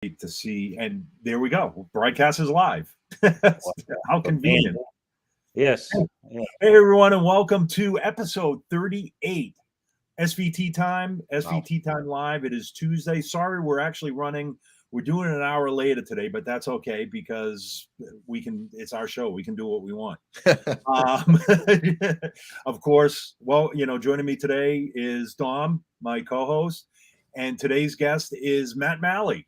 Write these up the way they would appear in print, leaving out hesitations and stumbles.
to see. And there we go. Broadcast is live. How convenient. Yes. Yeah. Hey, everyone, and welcome to episode 38. SVT time, SVT time live. It is Tuesday. Sorry, we're actually running. We're doing it an hour later today, but that's okay because it's our show. We can do what we want. Of course, well, joining me today is Dom, my co-host, and today's guest is Matt Malley,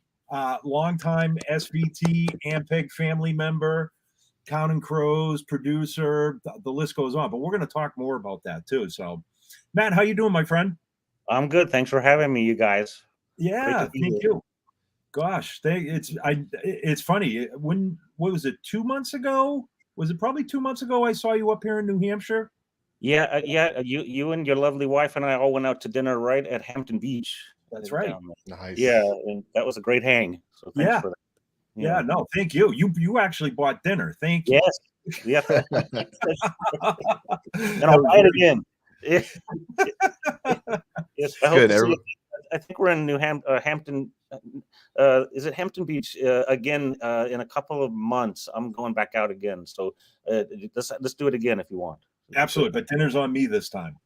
longtime SVT Ampeg family member, Counting Crows producer. The list goes on, but we're going to talk more about that too. So, Matt, how you doing, my friend? I'm good. Thanks for having me, you guys. Yeah, thank you. Gosh, it's funny. What was it? 2 months ago? Was it probably 2 months ago? I saw you up here in New Hampshire. Yeah. You and your lovely wife and I all went out to dinner right at Hampton Beach. That's right. Nice. Yeah, and that was a great hang. So thanks for that. Yeah. No, thank you. You actually bought dinner. Thank you. Yes. Yeah. And I'll buy it again. Yes. I hope good. to see you. I think we're in Hampton. Is it Hampton Beach again in a couple of months? I'm going back out again. So let's do it again if you want. Absolutely, but dinner's on me this time.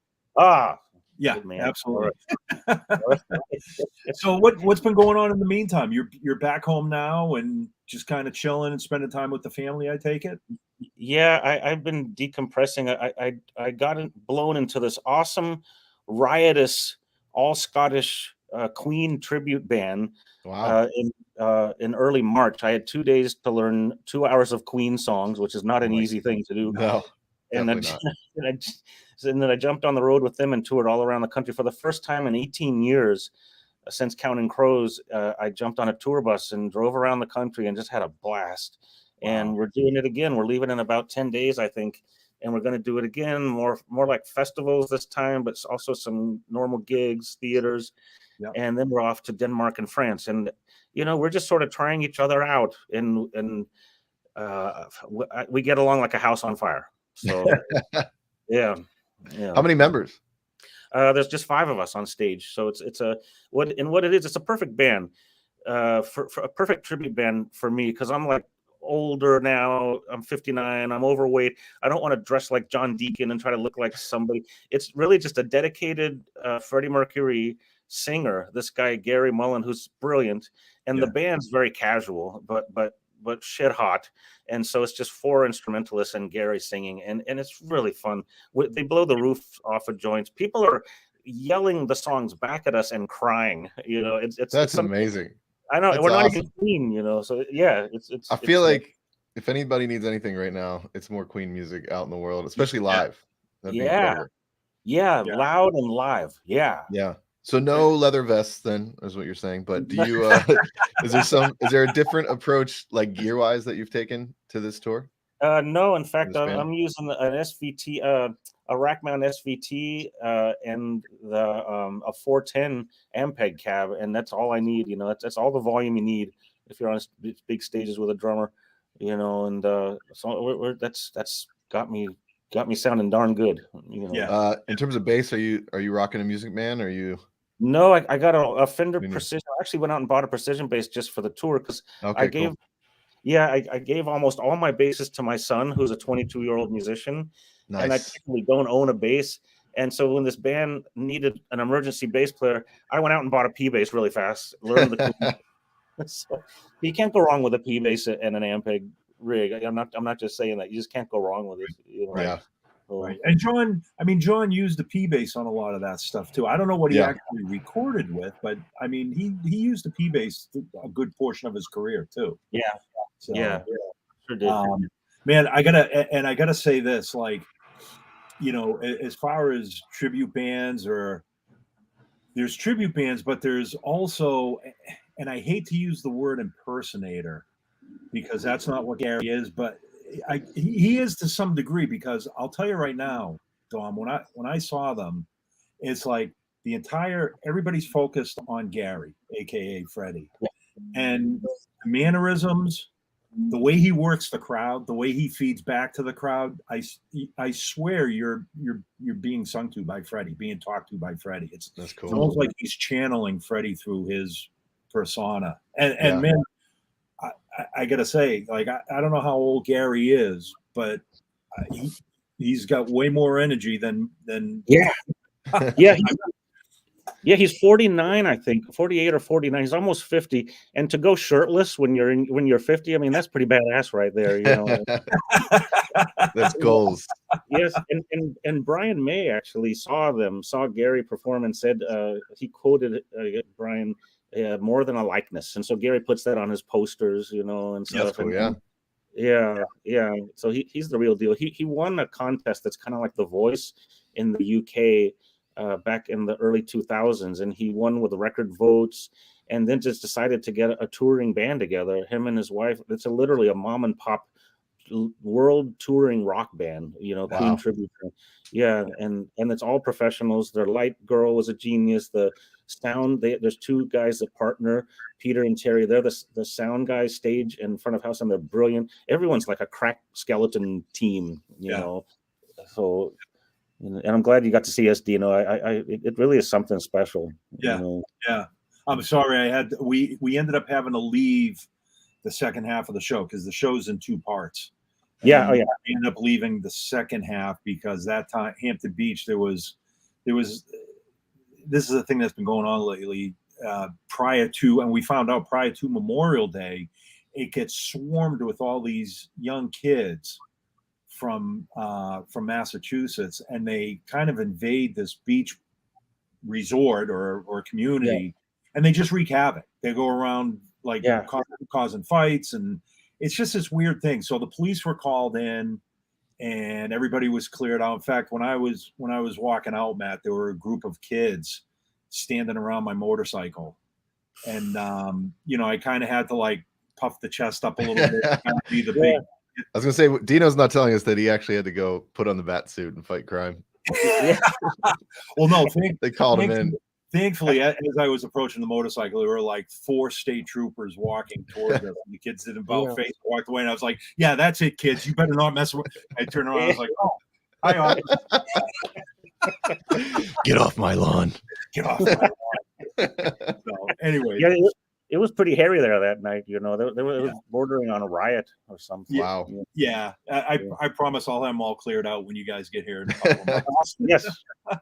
Yeah, absolutely. Right. So what's been going on in the meantime? You're back home now and just kind of chilling and spending time with the family, I take it? Yeah, I've been decompressing. I got blown into this awesome, riotous, all Scottish Queen tribute band. Wow. In early March. I had 2 days to learn 2 hours of Queen songs, which is not an easy thing to do. No, and then I jumped on the road with them and toured all around the country for the first time in 18 years since Counting Crows. I jumped on a tour bus and drove around the country and just had a blast. Wow. And we're doing it again. We're leaving in about 10 days, I think. And we're going to do it again, more like festivals this time, but also some normal gigs, theaters. Yep. And then we're off to Denmark and France. And, we're just sort of trying each other out. And we get along like a house on fire. So, yeah. How many members? There's just 5 of us on stage. So it's a perfect band for a perfect tribute band for me, because I'm like older now. I'm 59. I'm overweight. I don't want to dress like John Deacon and try to look like somebody. It's really just a dedicated Freddie Mercury singer, this guy Gary Mullen, who's brilliant, and the band's very casual, but shit hot. And so it's just 4 instrumentalists and Gary singing, and it's really fun. They blow the roof off of joints. People are yelling the songs back at us and crying. It's amazing. I know. That's we're awesome. Not even Queen, so yeah, it's I feel like if anybody needs anything right now, it's more Queen music out in the world, especially live. Yeah, loud and live. Yeah. So no leather vests then, is what you're saying. But do you is there a different approach, like gear wise, that you've taken to this tour? No, in fact, I'm using an SVT, a rack mount SVT, and a 410 Ampeg cab, and that's all I need. That's all the volume you need if you're on big stages with a drummer. And so that's got me sounding darn good. Yeah. In terms of bass, are you rocking a Music Man? Or are you? No, I got a Fender Precision. I actually went out and bought a Precision bass just for the tour, because I gave almost all my basses to my son, who's a 22-year-old musician. Nice. And I technically don't own a bass. And so when this band needed an emergency bass player, I went out and bought a P bass really fast. Learned the so you can't go wrong with a P bass and an Ampeg rig. I'm not just saying that. You just can't go wrong with it. Yeah. Right. And John used the P bass on a lot of that stuff too. I don't know what he actually recorded with, but he used the P bass a good portion of his career too. Yeah. So, Sure did. Man, I gotta say this, like, as far as tribute bands, there's tribute bands, but there's also, and I hate to use the word impersonator because that's not what Gary is, but he is to some degree, because I'll tell you right now, Dom, when I saw them, it's like everybody's focused on Gary, aka Freddie, and mannerisms, the way he works the crowd, the way he feeds back to the crowd. I swear you're being being talked to by Freddie. That's cool. It's almost like he's channeling Freddie through his persona. And man, I gotta say, like, I don't know how old Gary is, but he's got way more energy than yeah. Yeah, he's 49, I think, 48 or 49. He's almost 50. And to go shirtless when you're 50, I mean, that's pretty badass right there, you know. That's goals. Yes, and Brian May actually saw Gary perform and said he quoted Brian more than a likeness. And so Gary puts that on his posters, you know, and stuff. That's cool, yeah. So he's the real deal. He won a contest that's kind of like The Voice in the UK. Back in the early 2000s, and he won with record votes, and then just decided to get a touring band together, him and his wife. It's literally a mom and pop world touring rock band, you know. Wow. Queen tribute. Yeah, and it's all professionals. Their light girl was a genius. The sound, there's two guys that partner, Peter and Terry. They're the sound guys, stage and front of house, and they're brilliant. Everyone's like a crack skeleton team, you know. So, and I'm glad you got to see us, Dino. It really is something special. Yeah, you know? Yeah. I'm sorry, we ended up having to leave the second half of the show because the show's in two parts. We ended up leaving the second half because that time Hampton Beach there was this is a thing that's been going on lately. Prior to Memorial Day, it gets swarmed with all these young kids from Massachusetts, and they kind of invade this beach resort or community, and they just wreak havoc. They go around like causing fights, and it's just this weird thing. So the police were called in, and everybody was cleared out. In fact, when I was walking out, Matt, there were a group of kids standing around my motorcycle, and you know, I kind of had to like puff the chest up a little bit, kind of be the big. I was gonna say, Dino's not telling us that he actually had to go put on the bat suit and fight crime. Well, no, they called him in. Thankfully, as I was approaching the motorcycle, there were like 4 state troopers walking towards us. And the kids didn't about face, walked away, and I was like, "Yeah, that's it, kids. You better not mess with." I turned around, I was like, "Oh, hi, officer." Get off my lawn. Get off my lawn. So, anyway, it was pretty hairy there that night. You know, it was bordering on a riot or something. Wow. Yeah. I promise I'll have them all cleared out when you guys get here in a couple of months. Yes.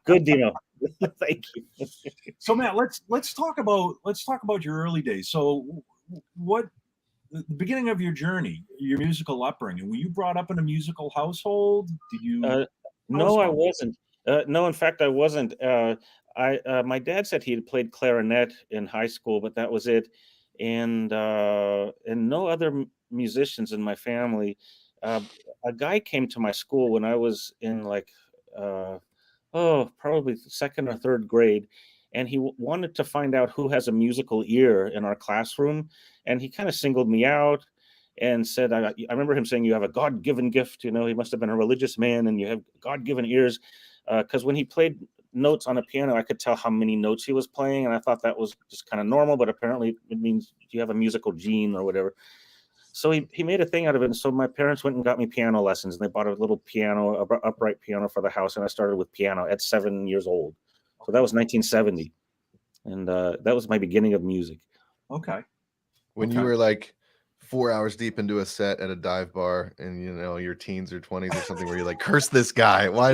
Good, Dino. Thank you. So, Matt, let's talk about your early days. So, what the beginning of your journey, your musical upbringing? Were you brought up in a musical household? Did you? No, I wasn't. No, in fact, I wasn't. My dad said he had played clarinet in high school, but that was it, and no other musicians in my family. A guy came to my school when I was in like probably second or third grade, and he wanted to find out who has a musical ear in our classroom, and he kind of singled me out and said, I remember him saying, "You have a God-given gift." You know, he must have been a religious man, and you have God-given ears, because when he played notes on a piano, I could tell how many notes he was playing, and I thought that was just kind of normal, but apparently it means you have a musical gene or whatever. So he made a thing out of it, and so my parents went and got me piano lessons, and they bought a little piano, upright piano for the house, and I started with piano at 7 years old. So that was 1970, and that was my beginning of music. Okay. When you were like 4 hours deep into a set at a dive bar, and you know your teens or 20s or something, where you're like, "Curse this guy! Why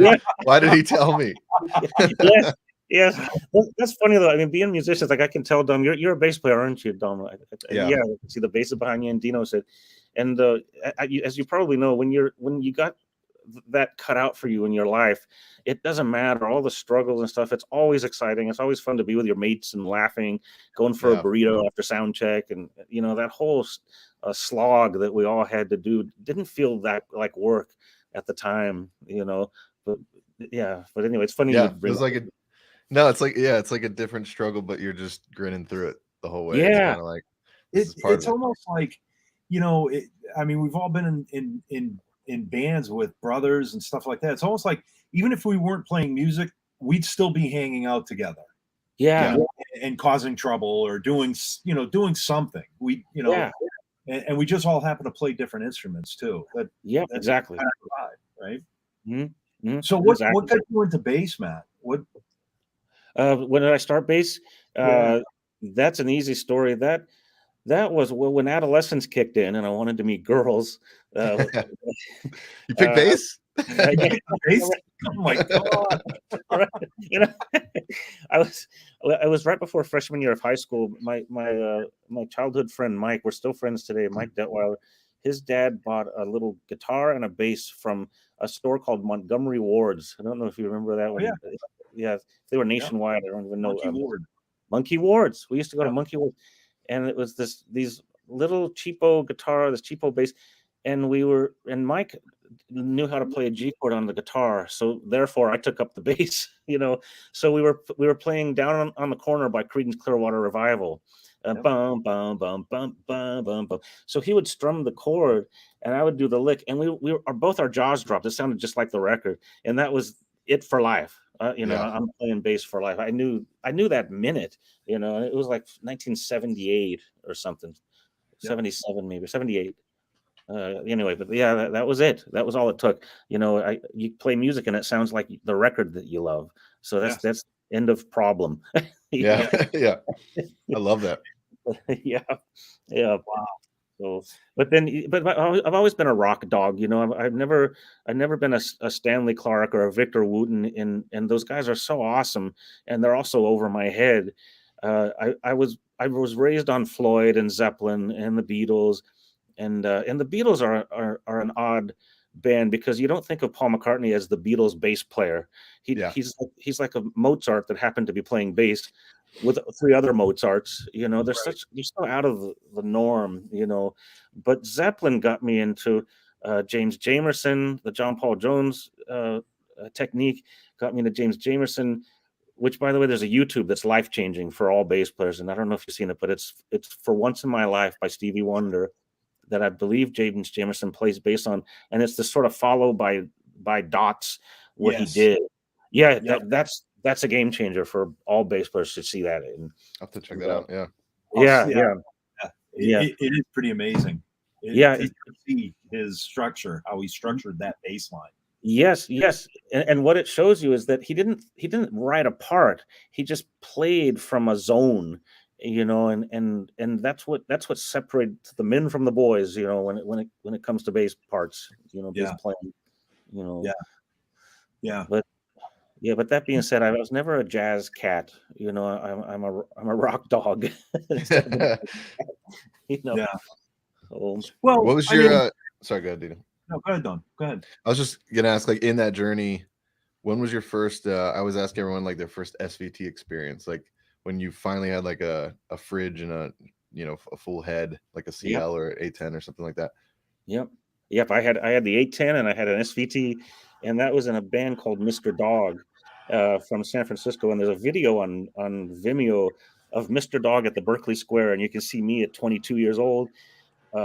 did he tell me?" Yes. That's funny though. I mean, being musicians, like I can tell, Dom, you're a bass player, aren't you, Dom? Yeah. I can see the bass behind you, and Dino said, and as you probably know, when you got that cut out for you in your life, it doesn't matter all the struggles and stuff. It's always exciting. It's always fun to be with your mates and laughing, going for a burrito after sound check, and you know that whole slog that we all had to do didn't feel that like work at the time, you know. But anyway, it's funny. Yeah, it's like it's like a different struggle, but you're just grinning through it the whole way. It's kind of like it's almost like, you know, I mean, we've all been in bands with brothers and stuff like that. It's almost like even if we weren't playing music, we'd still be hanging out together. Yeah. You know, and causing trouble or doing something. We, you know, and we just all happen to play different instruments too. That's exactly. kind of vibe, right? Mm-hmm. So what got you into bass, Matt? What? When did I start bass? That's an easy story. That was when adolescence kicked in, and I wanted to meet girls. Uh, You picked bass? yeah, Bass? Oh my God. right. You know, I was right before freshman year of high school. My childhood friend Mike, we're still friends today. Mike Detweiler, his dad bought a little guitar and a bass from a store called Montgomery Ward's. I don't know if you remember that Oh, one. yeah. Yeah, they were Yep. nationwide. I don't even know. Monkey Ward. Monkey Ward's. We used to go to Yep. Monkey Ward's, and it was these little cheapo guitar, this cheapo bass, and Mike knew how to play a G chord on the guitar, so therefore I took up the bass. So we were playing Down on the Corner by Creedence Clearwater Revival. Yep. Bum bum bum bum bum bum bum. So he would strum the chord, and I would do the lick, and both our jaws dropped. It sounded just like the record, and that was it for life. Yeah. I'm playing bass for life. I knew that minute. It was like 1978 or something, Yep. 77 maybe 78. Anyway, but yeah, that was it. That was all it took. You play music and it sounds like the record that you love. So that's end of problem. Yeah. Yeah. I love that. Yeah. Yeah. Wow. So, but I've always been a rock dog. I've never been a Stanley Clarke or a Victor Wooten, and those guys are so awesome, and they're also over my head. I was raised on Floyd and Zeppelin and the Beatles, and the Beatles are an odd band because you don't think of Paul McCartney as the Beatles bass player. He's like a Mozart that happened to be playing bass with three other Mozarts. They're so out of the norm. But Zeppelin got me into James Jamerson, the John Paul Jones technique got me into James Jamerson, which, by the way, there's a YouTube that's life-changing for all bass players, and I don't know if you've seen it, but it's For Once in My Life by Stevie Wonder, that I believe James Jamerson plays bass on, and it's this sort of follow by dots what he did. Yeah, Yep. that's a game changer for all bass players to see that. And I'll have to check that out. Yeah. It is pretty amazing. To see his structure, how he structured that bass line. Yes, and what it shows you is that he didn't write a part. He just played from a zone, and that's what separates the men from the boys. When it comes to bass parts, bass playing. But that being said, I was never a jazz cat. I'm a rock dog. Yeah. Well, what was your? Sorry, go ahead, Dino. No, go ahead, Don. Go ahead. I was just gonna ask, like, in that journey, when was your first? I always ask everyone like their first SVT experience, like when you finally had like a fridge and a full head, like a CL or A10 or something like that. Yep. I had the A10 and I had an SVT, and that was in a band called Mr. Dog from San Francisco. And there's a video on Vimeo of Mr. Dog at the Berkeley Square, and you can see me at 22 years old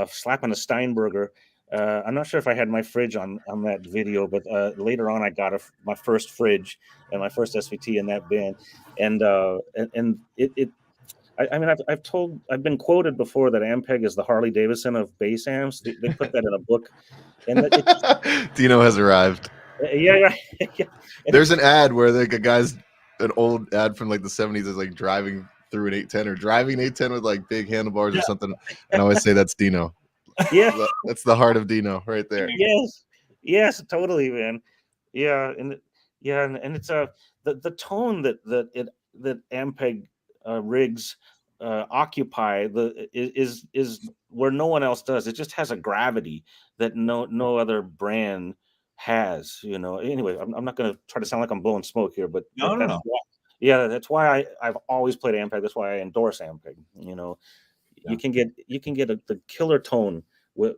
slapping a Steinberger. I'm not sure if I had my fridge on that video, but later on I got my first fridge and my first SVT in that band, and it. I mean, I've been quoted before that Ampeg is the Harley Davidson of bass amps. They put that in a book, and Dino has arrived. Yeah. There's an ad where like an old ad from like the 70s is like driving through an 810 or driving an 810 with like big handlebars or something, and I always say that's Dino. Yeah, that's the heart of Dino right there. Yes, totally, man. Yeah, and it's the tone that Ampeg rigs occupy is where no one else does. It just has a gravity that no other brand has. Anyway, I'm not going to try to sound like I'm blowing smoke here, but no. That's why I've always played Ampeg. That's why I endorse Ampeg. You can get the killer tone with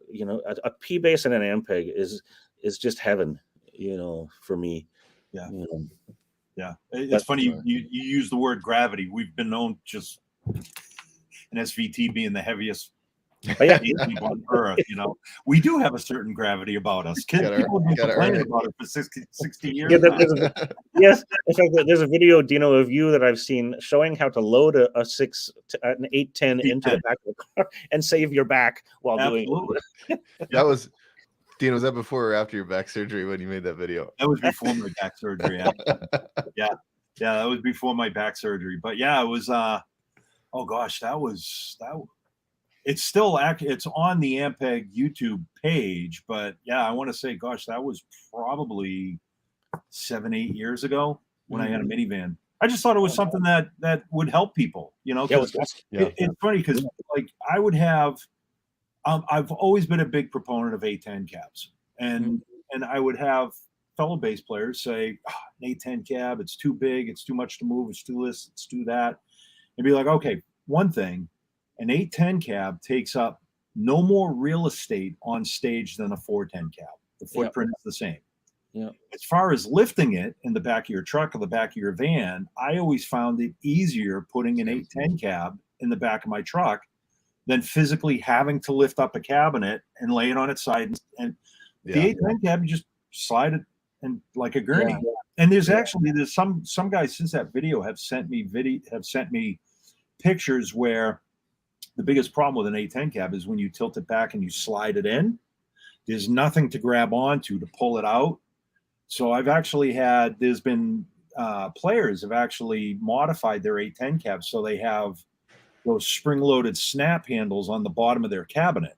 a P bass and an Ampeg is just heaven. For me. Yeah. It's funny you use the word gravity. We've been known just an SVT being the heaviest on earth. We do have a certain gravity about us. People have been complaining about it for 60 years. Yes, in fact, there's a video, Dino, of you that I've seen showing how to load an 810 into the back of the car and save your back while doing it. That was. Dean, was that before or after your back surgery when you made that video? That was before my back surgery. Yeah, that was before my back surgery. But yeah, it was oh gosh, it's still it's on the Ampeg YouTube page, but yeah, I want to say, gosh, that was probably 7-8 years ago when I had a minivan. I just thought it was something that would help people, you know. Yeah, It's funny because like I would have, I've always been a big proponent of A10 cabs, and I would have fellow bass players say, oh, an A10 cab, it's too big, it's too much to move, it's too this, it's too that, and be like, okay, one thing, an 810 cab takes up no more real estate on stage than a 410 cab. The footprint is the same. Yeah. As far as lifting it in the back of your truck or the back of your van, I always found it easier putting an 810 cab in the back of my truck than physically having to lift up a cabinet and lay it on its side. And the 810 cab, you just slide it and like a gurney. Yeah. And there's some guys since that video have sent me pictures where the biggest problem with an 810 cab is when you tilt it back and you slide it in, there's nothing to grab onto to pull it out. So there's been players have actually modified their 810 cabs so they have those spring-loaded snap handles on the bottom of their cabinet.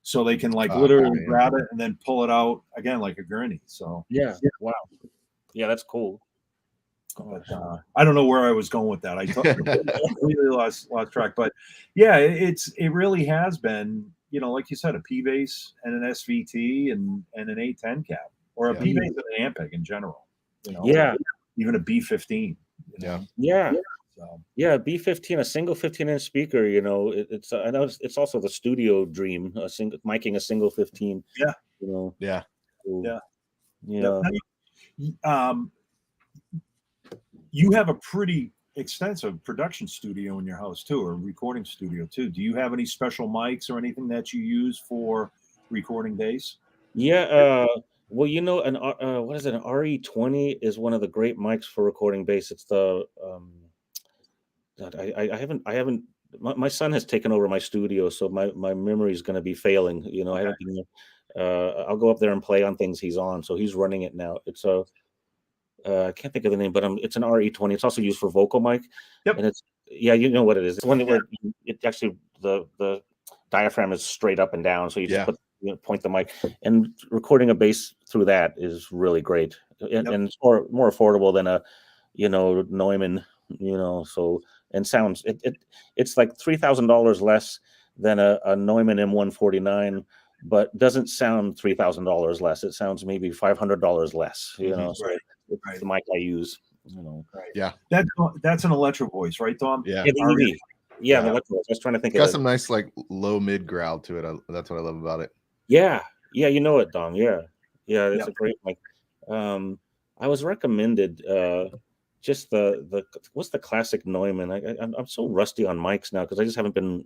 So they can literally grab it and then pull it out again like a gurney. So wow, yeah, that's cool. But, I don't know where I was going with that. I completely lost track. But yeah, it really has been, you know, like you said, a P bass and an SVT and an 810 cab, or a P bass and an Ampeg in general. You know, even a B15. B15, a single 15-inch speaker. You know, I know it's also the studio dream. Miking a single 15. Yeah. You know. You have a pretty extensive production studio in your house too, or recording studio too. Do you have any special mics or anything that you use for recording bass? Yeah. Well, you know, what is it? An RE20 is one of the great mics for recording bass. It's the I haven't. My son has taken over my studio, so my memory is going to be failing. You know, I haven't been. I'll go up there and play on things he's on, so he's running it now. It's a I can't think of the name, but it's an RE20. It's also used for vocal mic. Yep. And it's you know what it is. It's one where it actually the diaphragm is straight up and down, so you just point the mic, and recording a bass through that is really great, and it's more affordable than a Neumann, so, and sounds it's like $3,000 less than a Neumann M149, but doesn't sound $3,000 less. It sounds maybe $500 less, so it's the mic I use, Yeah. That's an electro voice, right, Dom? Yeah. The electro voice. I was trying to think. Got some nice low mid growl to it. That's what I love about it. Yeah, you know it, Dom. Yeah, it's a great mic. I was recommended just the what's the classic Neumann. I'm so rusty on mics now because I just haven't been.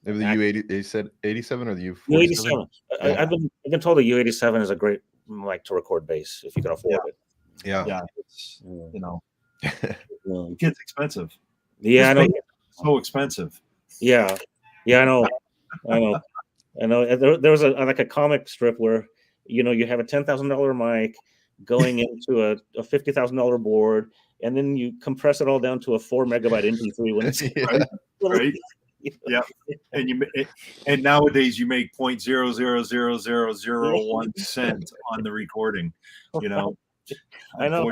Maybe the U87 or the U87. I've been told the U87 is a great mic to record bass if you can afford it. Yeah. It's, it gets expensive. Yeah, I know. So expensive. Yeah, I know. There was a comic strip where you have a $10,000 mic going into a $50,000 board, and then you compress it all down to a 4 megabyte MP3 when it's right. Yeah, and nowadays you make 0.0000001 cent on the recording. I know.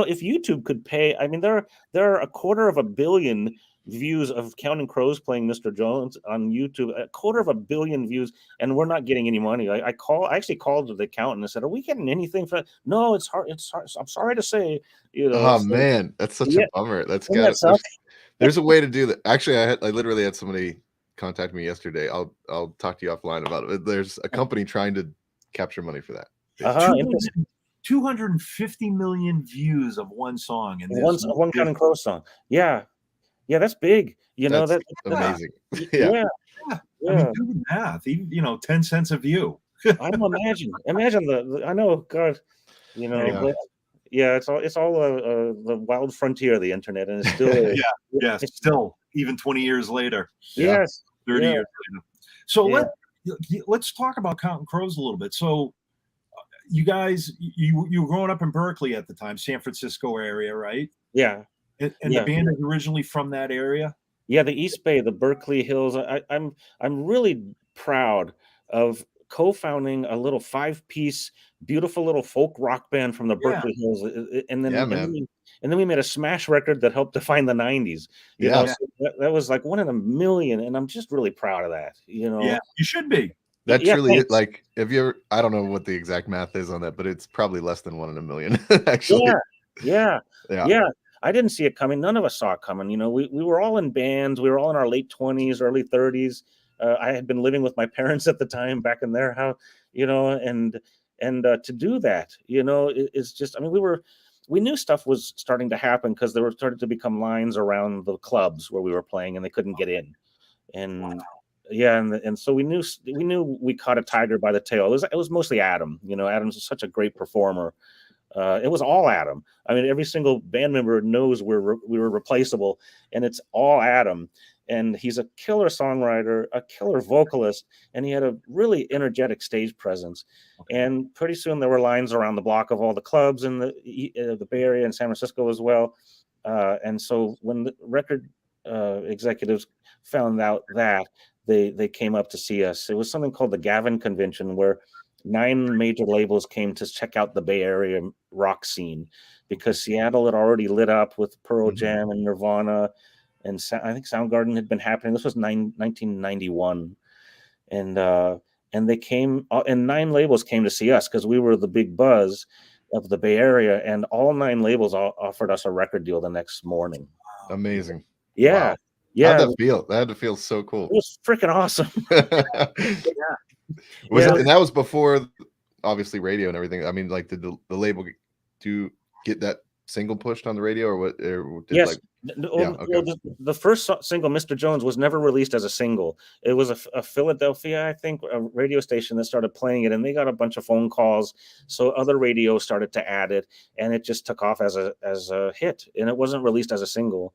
If YouTube could pay, I mean, there are 250 million views of Counting Crows playing Mr. Jones on YouTube, 250 million views, and we're not getting any money. I actually called the accountant and said, "Are we getting anything for that?" No, it's hard. It's hard. I'm sorry to say. Man, that's such a bummer. There's a way to do that. Actually, I literally had somebody contact me yesterday. I'll talk to you offline about it. There's a company trying to capture money for that. 250 million views of one song, and one Counting Crows song. Yeah, that's big. That's amazing. Yeah. I mean, do the math. Even 10 cents a view. I know. Imagine I know. God, But, it's all the wild frontier of the internet, and it's still still even 20 years later. Yes, 30 years later. So let's talk about Counting Crows a little bit. So you guys, you were growing up in Berkeley at the time, San Francisco area, right? Yeah. And the band is originally from that area? Yeah, the East Bay, the Berkeley Hills. I'm really proud of co-founding a little 5-piece, beautiful little folk rock band from the Yeah. Berkeley Hills, and then Yeah, man. and then we made a smash record that helped define the '90s. You know, Yeah. so that was like 1 in a million, and I'm just really proud of that. You know, Yeah, you should be. That Yeah, truly is, thanks. like, have you ever, I don't know what the exact math is on that, but it's probably less than 1 in a million, actually. Yeah. Yeah. I didn't see it coming. None of us saw it coming. You know, we were all in bands. We were all in our late 20s, early 30s. I had been living with my parents at the time back in their house, you know, and to do that, you know, it's just, I mean, we knew stuff was starting to happen because there were starting to become lines around the clubs where we were playing and they couldn't get in. And yeah, and so we knew we caught a tiger by the tail. It was mostly Adam. You know, Adam's such a great performer. It was all Adam. I mean, every single band member knows we were replaceable, and it's all Adam. And he's a killer songwriter, a killer vocalist, and he had a really energetic stage presence. And pretty soon there were lines around the block of all the clubs in the Bay Area and San Francisco as well. And so when the record executives found out that, they came up to see us. It was something called the Gavin Convention, where 9 major labels came to check out the Bay Area rock scene, because Seattle had already lit up with Pearl Jam and Nirvana, and I think Soundgarden had been happening. This was 1991, and they came, and 9 labels came to see us because we were the big buzz of the Bay Area, and all 9 labels offered us a record deal the next morning. Amazing. Yeah. Wow. Yeah. How'd that feel? That had to feel so cool. It was freaking awesome. And that was before, obviously, radio and everything. I mean, like, did the label get that single pushed on the radio, or what? Yes. Okay. The first single, Mr. Jones, was never released as a single. It was a Philadelphia, I think, a radio station that started playing it, and they got a bunch of phone calls. So other radios started to add it, and it just took off as a hit, and it wasn't released as a single.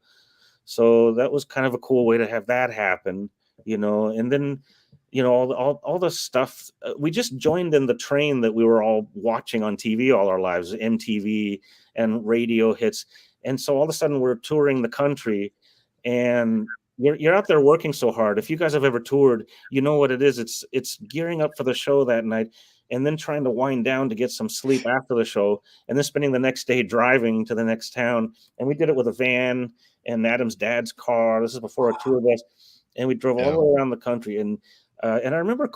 So that was kind of a cool way to have that happen, you know. And then, you know, all the stuff, we just joined in the train that we were all watching on TV all our lives, MTV and radio hits. And so all of a sudden we're touring the country, and you're out there working so hard. If you guys have ever toured, you know what it is. It's gearing up for the show that night, and then trying to wind down to get some sleep after the show, and then spending the next day driving to the next town. And we did it with a van and Adam's dad's car. This is before a tour bus, and we drove all the way around the country. And I remember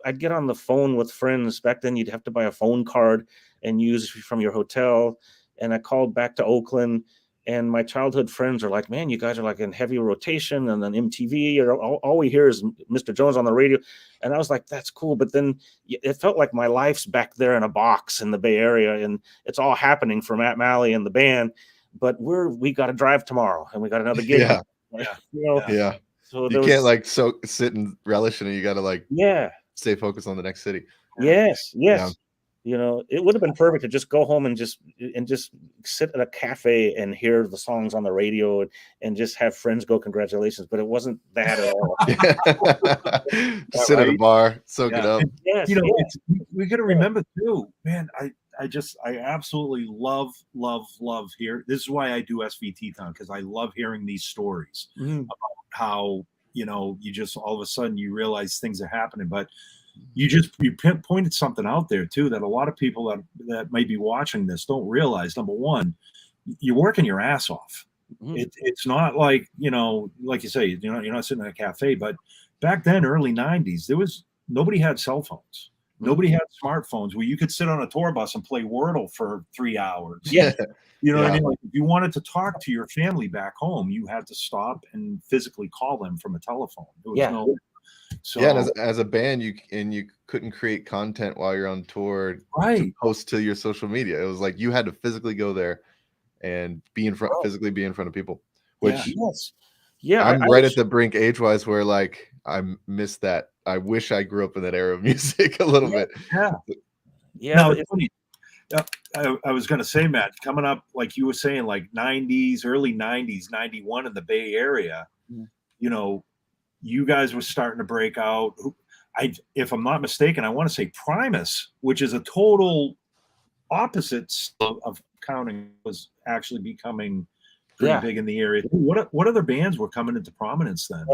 I'd get on the phone with friends. Back then, you'd have to buy a phone card and use from your hotel. And I called back to Oakland, and my childhood friends are like, "Man, you guys are like in heavy rotation, and then MTV, or all we hear is Mr. Jones on the radio." And I was like, "That's cool," but then it felt like my life's back there in a box in the Bay Area, and it's all happening for Matt Malley and the band. But we got to drive tomorrow, and we got another gig. Yeah. You know? Yeah. So you can't like sit and relish in it. You got to like stay focused on the next city. Yes. Yeah. You know, it would have been perfect to just go home and just sit at a cafe and hear the songs on the radio and just have friends go congratulations, but it wasn't that at all. Sit at a bar, soak it up. Yes, you know, we got to remember too, man. I absolutely love here. This is why I do SVT Town, because I love hearing these stories about how, you know, you just all of a sudden you realize things are happening. But you pointed something out there too, that a lot of people that might be watching this don't realize. Number one, you're working your ass off. It's not like, you know, like you say, you know, you're not sitting in a cafe. But back then, early 90s, nobody had cell phones. Nobody had smartphones where you could sit on a tour bus and play Wordle for 3 hours. Yeah. You know what I mean? Like, if you wanted to talk to your family back home, you had to stop and physically call them from a telephone. There was no. So, and as a band, you couldn't create content while you're on tour, to post to your social media. It was like you had to physically go there and physically be in front of people. Which I'm right at the brink age-wise where like I miss that. I wish I grew up in that era of music a little bit. Yeah. Now, it's funny. I was going to say, Matt, coming up, like you were saying, like 90s, early 90s, 91 in the Bay Area, you know, you guys were starting to break out. If I'm not mistaken, I want to say Primus, which is a total opposite of Counting, was actually becoming pretty Yeah. big in the area. What other bands were coming into prominence then?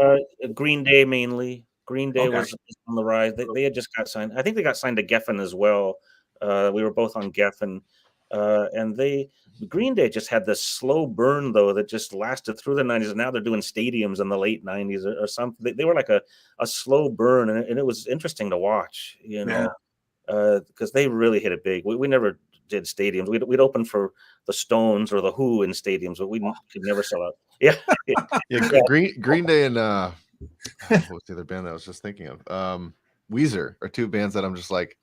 Green Day mainly. Green Day Okay. was on the rise. They had just got signed. I think they got signed to Geffen as well. We were both on Geffen, and Green Day just had this slow burn though that just lasted through the 90s. And now they're doing stadiums in the late 90s or something. They were like a slow burn, and it was interesting to watch. You know, because they really hit it big. We never did stadiums. We'd open for the Stones or the Who in stadiums, but we could never sell out. Yeah, yeah. Green Day and what was the other band that I was just thinking of? Weezer are two bands that I'm just like,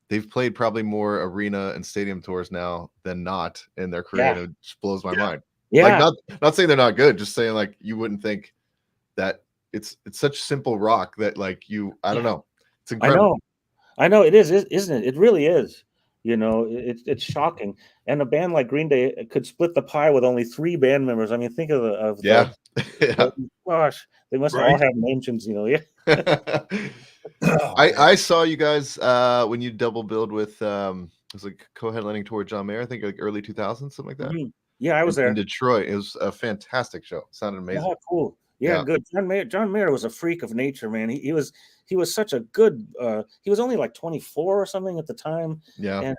they've played probably more arena and stadium tours now than not in their career. And it just blows my mind. Yeah, like not saying they're not good, just saying like you wouldn't think that it's such simple rock that like I don't know. It's incredible. I know it is, isn't it? It really is. You know, it's shocking. And a band like Green Day could split the pie with only 3 band members. I mean, think of yeah. Gosh, they must all have mentions. You know, yeah. I saw you guys when you double billed with it was like co-headlining tour John Mayer, I think like early 2000s, something like that. Mm-hmm. Yeah, I was there in Detroit. It was a fantastic show. Sounded amazing. Oh, cool. Yeah, good. John Mayer was a freak of nature, man. He was such a good he was only like 24 or something at the time. Yeah. And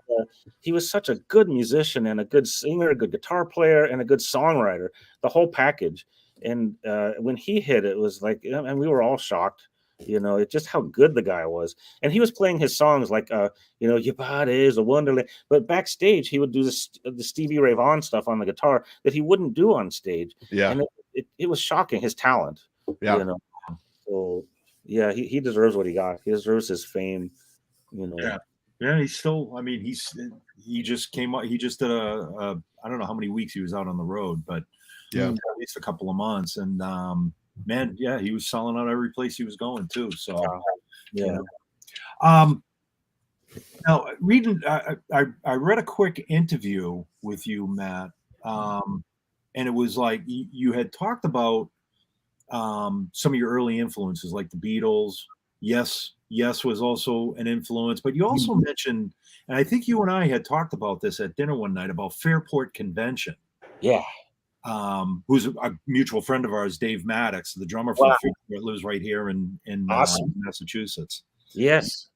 he was such a good musician and a good singer, a good guitar player, and a good songwriter, the whole package. And when he hit, it was like, and we were all shocked, you know, it just how good the guy was. And he was playing his songs like, you know, your body is a wonderland. But backstage, he would do the Stevie Ray Vaughan stuff on the guitar that he wouldn't do on stage. Yeah. And it was shocking, his talent. Yeah. You know, so yeah, he deserves what he got. He deserves his fame. You know. Yeah. Yeah, he's still. I mean, he just came out. He just did a I don't know how many weeks he was out on the road, but yeah, at least a couple of months. And man, yeah, he was selling out every place he was going to. So yeah. Now reading, I read a quick interview with you, Matt, and it was like you had talked about some of your early influences, like the Beatles. Yes was also an influence, but you also mentioned, and I think you and I had talked about this at dinner one night, about Fairport Convention. Yeah. Who's a mutual friend of ours, Dave Maddox, the drummer from Fairport, lives right here in awesome. Massachusetts. Yes,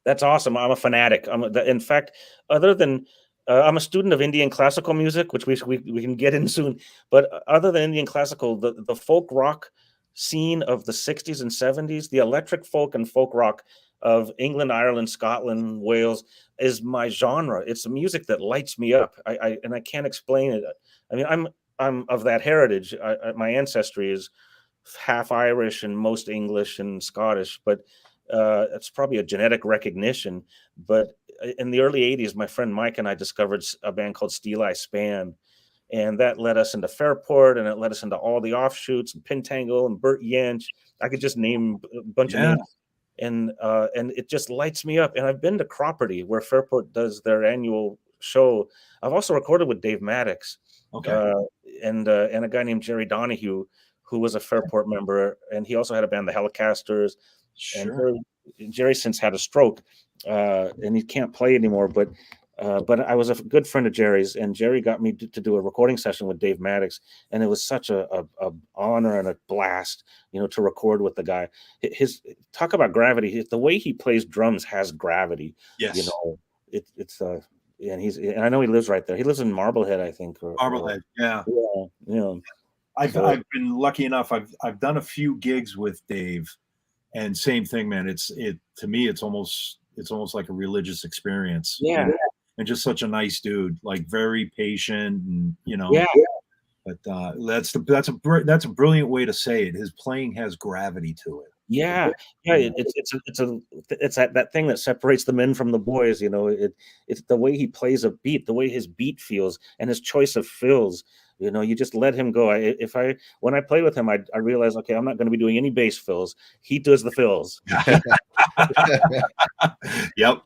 that's awesome. I'm a fanatic. In fact, other than I'm a student of Indian classical music, which we can get in soon. But other than Indian classical, the folk rock scene of the 60s and 70s, the electric folk and folk rock of England, Ireland, Scotland, Wales is my genre. It's music that lights me up. I can't explain it. I mean, I'm of that heritage. My ancestry is half Irish and most English and Scottish, but it's probably a genetic recognition. But in the early 80s, my friend Mike and I discovered a band called Steel Eye Span. And that led us into Fairport, and it led us into all the offshoots, and Pentangle, and Bert Yench. I could just name a bunch of names. And it just lights me up. And I've been to Cropperty, where Fairport does their annual show. I've also recorded with Dave Maddox, and a guy named Jerry Donahue, who was a Fairport member, and he also had a band, the Helicasters. Sure. And Jerry since had a stroke, and he can't play anymore. But I was a good friend of Jerry's, and Jerry got me to do a recording session with Dave Maddox, and it was such a honor and a blast, you know, to record with the guy. His talk about gravity. The way he plays drums has gravity. Yes, you know, it's and I know he lives right there. He lives in Marblehead, I think. Marblehead, yeah. I've been lucky enough. I've done a few gigs with Dave, and same thing, man. To me, it's almost like a religious experience. Yeah. And just such a nice dude, like very patient, and you know. Yeah. But that's a brilliant way to say it. His playing has gravity to it. Yeah. It's that thing that separates the men from the boys. You know, it's the way he plays a beat, the way his beat feels, and his choice of fills. You know, you just let him go. When I play with him, I realize, okay, I'm not going to be doing any bass fills. He does the fills. Yep.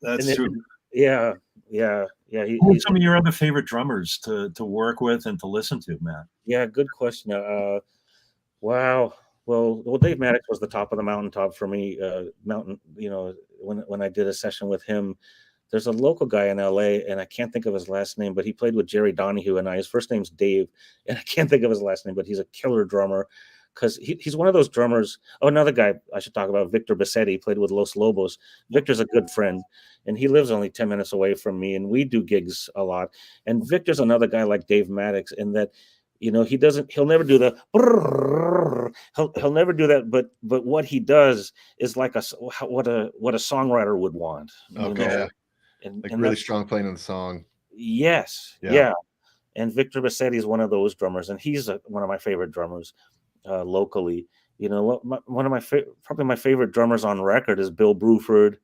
That's true. Yeah. Who are some of your other favorite drummers to work with and to listen to, Matt? Yeah, good question. Wow. Well, Dave Maddox was the top of the mountaintop for me. You know, when I did a session with him, there's a local guy in LA, and I can't think of his last name, but he played with Jerry Donahue and I. His first name's Dave, and I can't think of his last name, but he's a killer drummer because he's one of those drummers. Oh, another guy I should talk about, Victor Bassetti, played with Los Lobos. Victor's a good friend, and he lives only 10 minutes away from me, and we do gigs a lot. And Victor's another guy like Dave Maddox in that, you know, he'll never do the he'll never do that, but what he does is like what a songwriter would want. Okay. You know? Yeah. And really strong playing of the song. Yes. Yeah. And Victor Bassetti is one of those drummers, and he's one of my favorite drummers locally. You know, one of my probably my favorite drummers on record is Bill Bruford.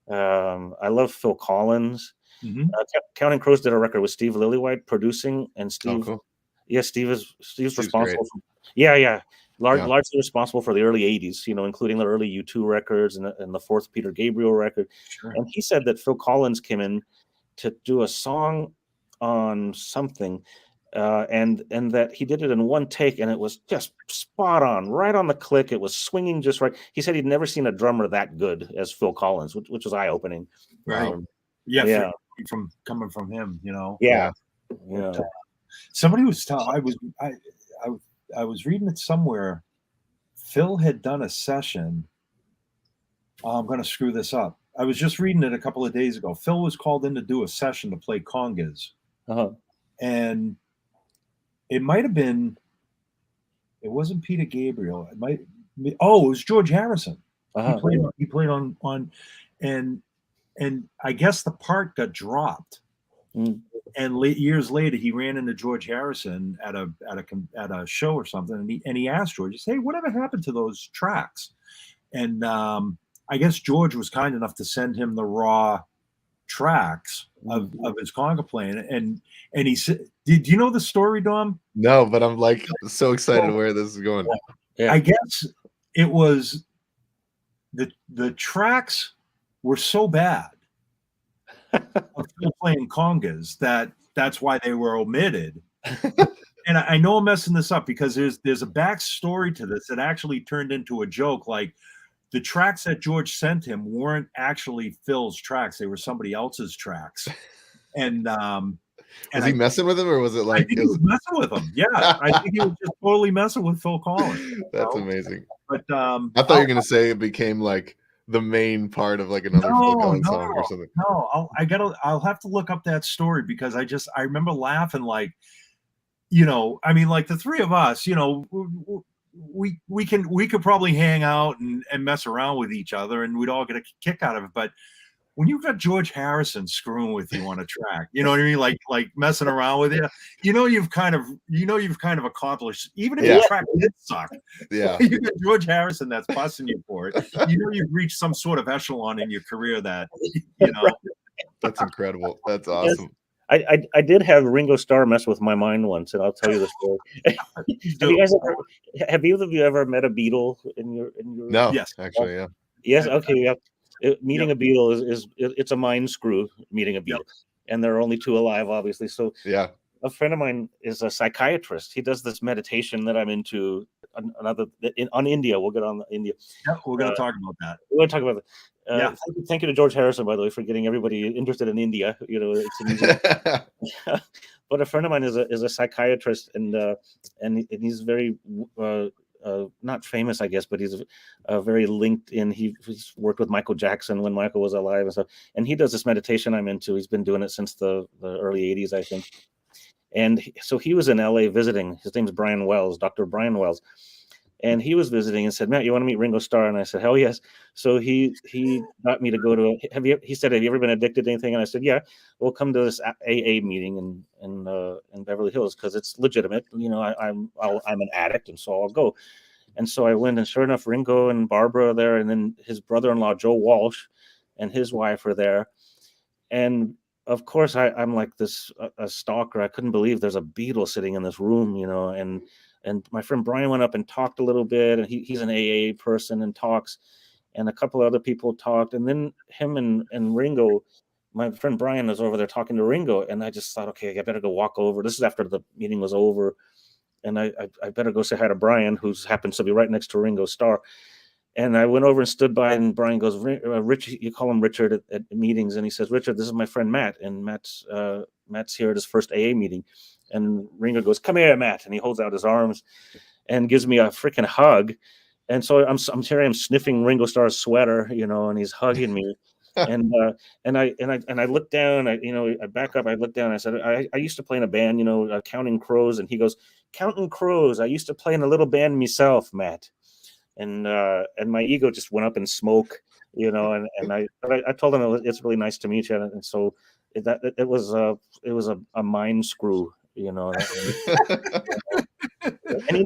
I love Phil Collins. Mm-hmm. Counting Crows did a record with Steve Lillywhite producing, and Steve. Oh, cool. Yeah, Steve's responsible. Largely responsible for the early '80s. You know, including the early U2 records and the fourth Peter Gabriel record. Sure. And he said that Phil Collins came in to do a song on something, and that he did it in one take, and it was just spot on, right on the click. It was swinging just right. He said he'd never seen a drummer that good as Phil Collins, which was eye opening. Right. From coming from him, you know. Yeah. Somebody was telling I was reading it somewhere. Phil had done a session. I'm going to screw this up. I was just reading it a couple of days ago. Phil was called in to do a session to play congas, and it might have been. It wasn't Peter Gabriel. It was George Harrison. He played on, and I guess the part got dropped. And years later, he ran into George Harrison at a show or something, and he asked George, he said, "Hey, whatever happened to those tracks?" And I guess George was kind enough to send him the raw tracks of his conga playing, and he said, "Did you know the story, Dom?" No, but I'm like so excited where this is going. I guess it was the tracks were so bad of Phil playing congas that's why they were omitted. And I know I'm messing this up because there's a backstory to this that actually turned into a joke. Like the tracks that George sent him weren't actually Phil's tracks; they were somebody else's tracks. And was he messing with him, or was it like I think he was messing with him? Yeah, I think he was just totally messing with Phil Collins. That's amazing. But I thought you were gonna say it became like the main part of like another Phil Collins song or something. No, I'll have to look up that story because I remember laughing, like, you know, I mean, like the three of us, you know, we could probably hang out and mess around with each other and we'd all get a kick out of it. But when you've got George Harrison screwing with you on a track, you know what I mean? Like messing around with you, you've kind of accomplished, even if the track did suck. Yeah. You got George Harrison that's busting you for it. You've reached some sort of echelon in your career that, you know. That's incredible. That's awesome. I did have Ringo Starr mess with my mind once, and I'll tell you the story. Have either of you ever met a Beatle in your? No. Yes, actually, yeah. Yes. Okay. Yeah. Meeting a Beatle it's a mind screw. Meeting a Beatle, and there are only two alive, obviously. So a friend of mine is a psychiatrist. He does this meditation that I'm into. On India, we'll get on India. Yeah, we're going to talk about that. We're going to talk about that. Thank you to George Harrison, by the way, for getting everybody interested in India. You know, it's an easy. But a friend of mine is a psychiatrist, and he's very not famous, I guess, but he's very linked in. He's worked with Michael Jackson when Michael was alive and stuff. And he does this meditation I'm into. He's been doing it since the early '80s, I think. And so he was in LA visiting. His name's Brian Wells, Dr. Brian Wells. And he was visiting and said, "Matt, you want to meet Ringo Starr?" And I said, "Hell yes." So he got me to go to he said, "Have you ever been addicted to anything?" And I said, "Yeah, we'll come to this AA meeting in Beverly Hills because it's legitimate. You know, I'm an addict, and so I'll go." And so I went, and sure enough, Ringo and Barbara are there, and then his brother-in-law, Joe Walsh, and his wife are there. And of course, I'm like a stalker. I couldn't believe there's a Beatle sitting in this room, you know, and my friend Brian went up and talked a little bit, and he's an AA person and talks, and a couple of other people talked, and then him and Ringo, my friend Brian was over there talking to Ringo, and I just thought, okay, I better go walk over. This is after the meeting was over, and I better go say hi to Brian, who happens to be right next to Ringo Starr. And I went over and stood by, and Brian goes, Rich, you call him Richard at meetings, and he says, Richard, this is my friend Matt, and Matt's here at his first AA meeting. And Ringo goes, come here, Matt, and he holds out his arms and gives me a freaking hug. And so I'm here, I'm sniffing Ringo Starr's sweater, and he's hugging me. And I look down, I back up, I look down, I said, I used to play in a band, Counting Crows. And he goes, Counting Crows, I used to play in a little band myself, Matt. And my ego just went up in smoke, and I told him it's really nice to meet you. And so it was a mind screw,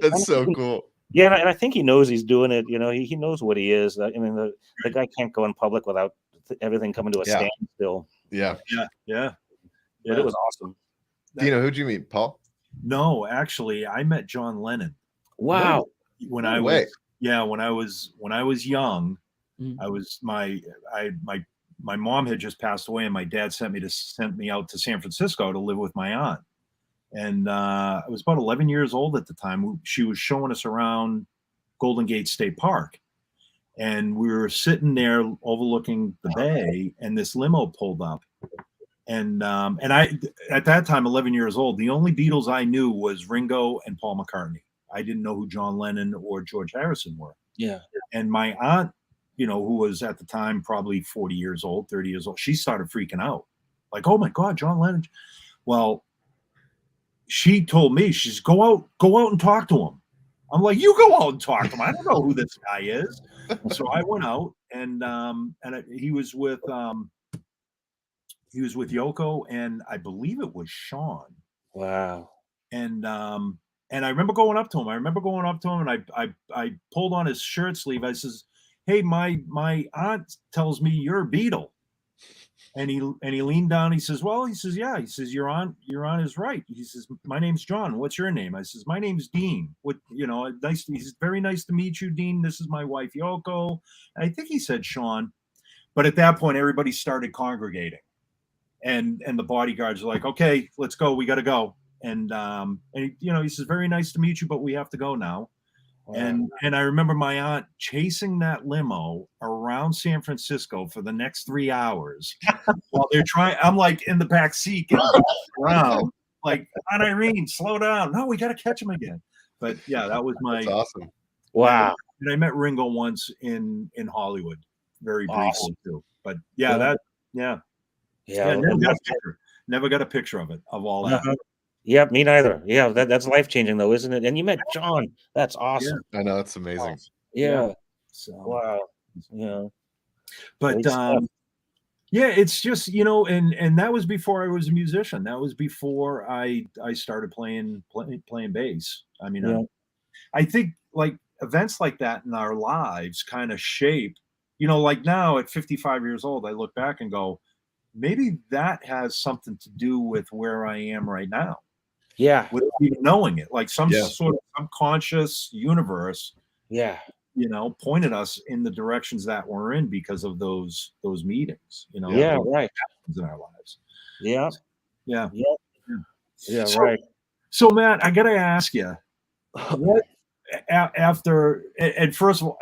That's so cool. Yeah, and I think he knows he's doing it. He knows what he is. I mean, the guy can't go in public without everything coming to a standstill. Yeah. But it was awesome. Dino, who'd you meet, Paul? No, actually, I met John Lennon. Wow. When I was young, I was my mom had just passed away, and my dad sent me out to San Francisco to live with my aunt. And I was about 11 years old at the time. She was showing us around Golden Gate State Park, and we were sitting there overlooking the bay, and this limo pulled up. And I, at that time, 11 years old, the only Beatles I knew was Ringo and Paul McCartney. I didn't know who John Lennon or George Harrison were. Yeah. And my aunt, who was at the time probably 40 years old, 30 years old, she started freaking out. Like, oh my God, John Lennon. Well, she told me, she's go out and talk to him. I'm like, you go out and talk to him. I don't know who this guy is. So I went out, and he was with Yoko, and I believe it was Sean. Wow. And I remember going up to him. And I pulled on his shirt sleeve. I says, hey, my aunt tells me you're a Beatle. And he leaned down. He says, yeah. He says, your aunt is right. He says, my name's John. What's your name? I says, my name's Dean. He's very nice to meet you, Dean. This is my wife, Yoko. And I think he said Sean. But at that point, everybody started congregating. And the bodyguards are like, okay, let's go. We got to go. And he says, very nice to meet you, but we have to go now. Wow. And I remember my aunt chasing that limo around San Francisco for the next 3 hours while they're trying. I'm like in the back seat getting around, like, Aunt Irene, slow down. No, we got to catch him again. But yeah, that was That's awesome. Wow. And I met Ringo once in Hollywood, very briefly too. But yeah, never got a picture of it, of all that. Yeah, me neither. Yeah, that's life-changing though, isn't it? And you met John. That's awesome. I know, that's amazing. Awesome. Yeah. So, wow. Yeah. But it's just, and that was before I was a musician. That was before I started playing bass. I mean, I think like events like that in our lives kind of shape, like now at 55 years old, I look back and go, maybe that has something to do with where I am right now. Yeah. Without even knowing it, like some sort of subconscious universe. Yeah. Pointed us in the directions that we're in because of those meetings. Yeah. Right. In our lives. Yeah. Yeah. Yeah. Right. So Matt, I gotta ask you, what after? And first of all,